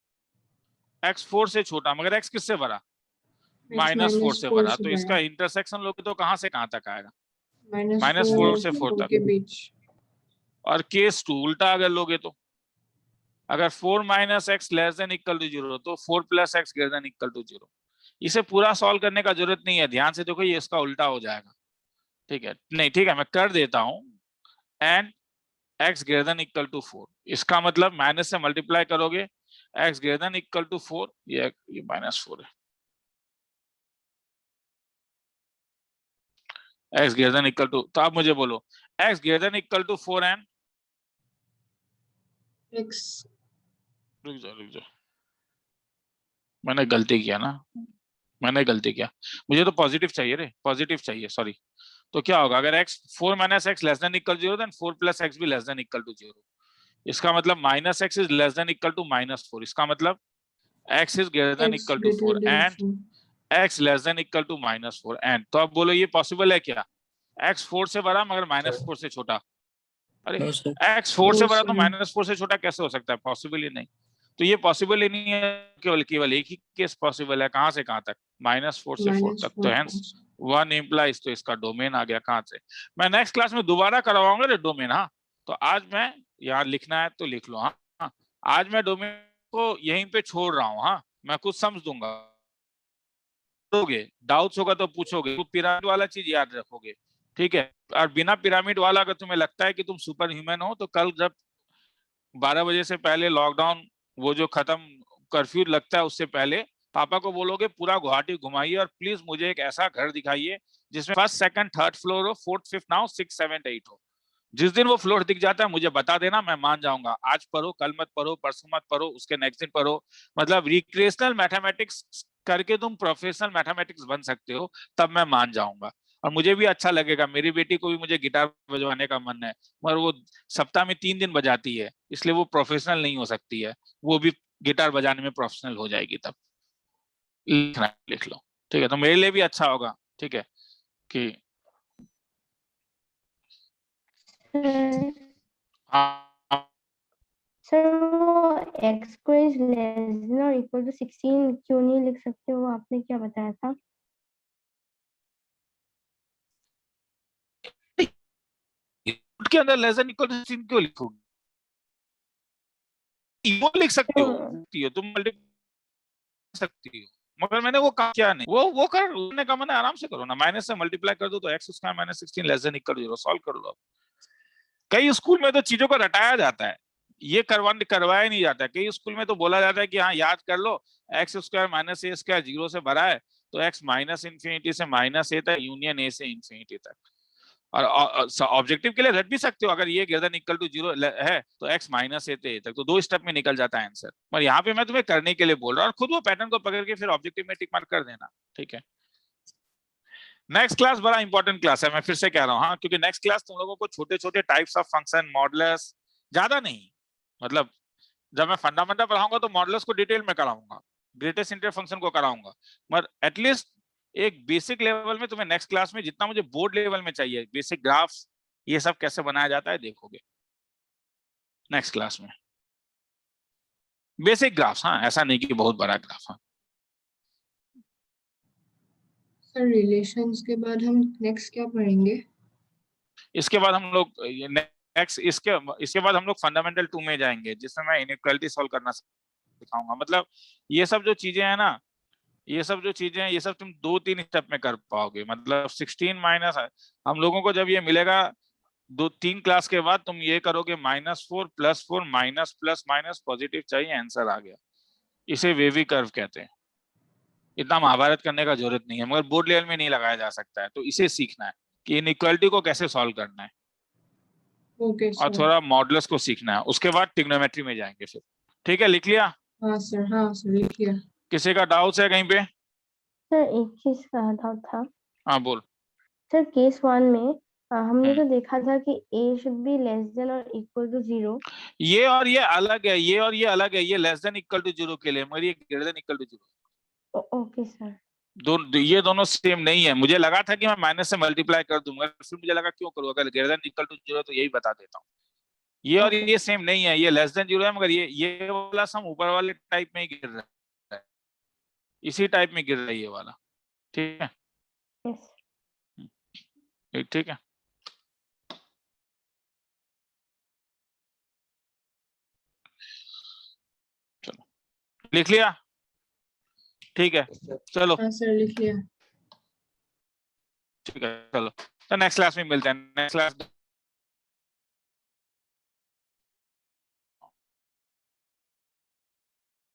A: x 4 से छोटा मगर x किससे बड़ा? -4 से
B: -4
A: बड़ा,
B: से
A: तो
B: बड़ा।
A: इसका इंटरसेक्शन लोगे तो कहाँ से कहाँ तक आएगा?
B: -4
A: -4
B: और
A: से 4
B: 4
A: तक।
B: के बीच।
A: और केस 2 उल्टा अगर लोगे तो अगर 4 - x < 0 तो 4 + x < 0। इसे पूरा सॉल्व करने का जरूरत नहीं है, ध्यान से देखो ये इसका उल्टा हो जाएगा। ठीक है, नहीं ठीक है, मैं कर देता हूं। एंड x < 4, इसका मतलब माइनस से मल्टीप्लाई करोगे x < 4, ये -4 है। x < तो आप मुझे बोलो x < 4 एंड
B: x
A: रुक जाओ, मैंने गलती किया ना, मैंने गलती किया, मुझे तो पॉजिटिव चाहिए रे, पॉजिटिव चाहिए, सॉरी। तो क्या होगा अगर x 4 - x < 0, देन 4 + x भी < 0। इसका मतलब -x is < -4, इसका मतलब x is greater than
B: x
A: equal to
B: greater
A: 4
B: than
A: and
B: 4।
A: x less than equal to -4 and तो अब बोलो ये पॉसिबल है क्या? x 4 से बड़ा मगर -4 से छोटा। अरे
D: नो सर।
A: x 4 से
B: No,
A: बड़ा तो
B: sir.
A: -4 से छोटा कैसे हो सकता है? पॉसिबल ही नहीं। तो ये पॉसिबल ही नहीं है, केवल एक ही केस पॉसिबल है। कहां से कहां तक? -4 से 4 तक। तो
B: -4
A: हेंस 1 implies, तो इसका डोमेन आ गया कहां से? मैं नेक्स्ट क्लास में दोबारा करवाऊंगा रे डोमेन। हाँ, तो आज मैं यहाँ लिखना है तो लिख लो। हाँ, आज मैं डोमेन को यहीं पे छोड़ रहा हूँ। हाँ, मैं कुछ समझ दूंगा, डाउट्स होगा तो पूछोगे, तो पिरामिड वाला चीज याद रखोगे, ठीक है? और बिना पिरामिड वाला अगर तुम्हें लगता है कि तुम सुपर ह्यूमन हो, तो कल जब 12 बजे से पहले लॉकडाउन वो जो खत्म कर्फ्यू लगता है उससे पहले पापा को बोलोगे पूरा गुवाहाटी घुमाइए और प्लीज मुझे एक ऐसा घर दिखाइए जिसमें फर्स्ट सेकंड थर्ड फ्लोर हो, फोर्थ फिफ्थ ना हो, 6 7 8 हो। जिस दिन वो फ्लोर दिख जाता है मुझे बता देना, मैं मान जाऊंगा। आज पढ़ो, कल मत पढ़ो, परसों मत पढ़ो, उसके नेक्स्ट दिन पढ़ो। मतलब रिक्रिएशनल मैथमेटिक्स करके तुम प्रोफेशनल मैथमेटिक्स बन सकते हो, तब मैं मान जाऊंगा और मुझे भी अच्छा लगेगा। मेरी बेटी को भी मुझे गिटार बजवाने का मन है, मगर वो सप्ताह में 3 दिन बजाती है, इसलिए वो प्रोफेशनल नहीं हो सकती है। वो भी गिटार बजाने में प्रोफेशनल हो जाएगी तब। लिख लो, ठीक है? तो मेरे लिए भी अच्छा होगा, ठीक है, कि हाँ
C: सर वो x² is less than or equal to 16 क्यों नहीं लिख सकते? वो आपने क्या बताया था?
A: के अंदर लेस देन इक्वल टू 16 क्यों लिखोगे? वो लिख सकती हो, तुम मल्टीप्लाई सकती हो, मगर मैंने वो काम किया नहीं। वो करने का मैंने आराम से करो ना, माइनस से मल्टीप्लाई कर दो तो x² - 16 less than equal to 0 solve कर लो। कई स्कूल में तो चीजों को रटाया जाता है, ये करवाया नहीं जाता है। कई स्कूल में तो बोला जाता है कि हाँ याद कर लो, x² - a² 0 से बड़ा है तो x -∞ से -a तक, यूनियन a से ∞ तक। और ऑब्जेक्टिव के लिए रट भी सकते हो, अगर ये ग्रेटर देन इक्वल टू 0 है तो x -a से a तक, तो 2 स्टेप में निकल जाता है आंसर। पर यहाँ पे मैं तुम्हें करने के लिए बोल रहा हूँ, और खुद वो पैटर्न को पकड़ के फिर ऑब्जेक्टिव में टिक मार्क कर देना, ठीक है? नेक्स्ट क्लास बड़ा इंपॉर्टेंट क्लास है, मैं फिर से कह रहा हूँ। हाँ, क्योंकि नेक्स्ट क्लास तुम लोगों को छोटे छोटे टाइप्स ऑफ फंक्शन, मॉडुलस, ज्यादा नहीं, मतलब जब मैं फंडामेंटल पढ़ाऊंगा तो मॉडुलस को डिटेल में कराऊंगा, ग्रेटेस्ट इंटीजर फंक्शन को कराऊंगा, मगर एटलीस्ट एक बेसिक लेवल में तुम्हें नेक्स्ट क्लास में जितना मुझे बोर्ड लेवल में चाहिए, बेसिक ग्राफ्स ये सब कैसे बनाया जाता है देखोगे नेक्स्ट क्लास में। बेसिक ग्राफ्स, हाँ, ऐसा नहीं कि बहुत बड़ा ग्राफ। हाँ,
B: सर रिलेशंस के बाद हम नेक्स्ट क्या पढ़ेंगे?
A: इसके बाद हम लोग नेक्स्ट इसके बाद हम लोग फंडामेंटल 2 में जाएंगे, जिसमें मैं इनइक्वालिटी सॉल्व करना सिखाऊंगा। मतलब ये सब जो चीजें हैं ना, ये सब तुम 2-3 स्टेप में कर पाओगे। मतलब 16 माइनस, हम लोगों को जब ये मिलेगा 2-3 क्लास के बाद, तुम ये करोगे -4 +4 माइनस प्लस माइनस पॉजिटिव चाहिए, आंसर आ गया। इसे वेवी कर्व कहते हैं। इतना महाभारत करने का जरूरत नहीं है, मगर बोर्ड लेवल में नहीं लगाया जा सकता है, तो इसे सीखना है कि इनइक्वालिटी को कैसे सॉल्व करना है।
B: ओके
A: और
B: सर।
A: थोड़ा मॉडुलस को सीखना है, उसके बाद ट्रिग्नोमेट्री में जाएंगे फिर। ठीक है, लिख लिया?
B: हाँ सर लिख लिया।
A: किसी का डाउट है कहीं पे?
C: सर एक चीज का डाउट था।
A: हाँ बोल।
C: सर केस 1 में हमने तो देखा था कि a should be less then और इक्वल टू 0।
A: ये और ये अलग है, ये और ये अलग है। ये लेस देन इक्वल टू 0 के लिए, मगर ये greater than equal to 0।
C: Okay sir.
A: ये दोनों सेम नहीं है। मुझे लगा था कि मैं माइनस से मल्टीप्लाई कर दूंगा, फिर मुझे लगा क्यों करूँ, अगर ग्रेटर देन इक्वल टू 0 तो यही बता देता हूँ। ये और ये सेम नहीं है, ये लेस देन 0 है, मगर ये वाला सम ऊपर वाले टाइप में ही गिर रहा है, इसी टाइप में गिर रहा है ये वाला। ठीक है,
C: यस
A: ठीक है। चलो लिख लिया, ठीक है, चलो
B: हाँ सर लिख लिया।
A: ठीक है, चलो तो नेक्स्ट क्लास में मिलते हैं। Next class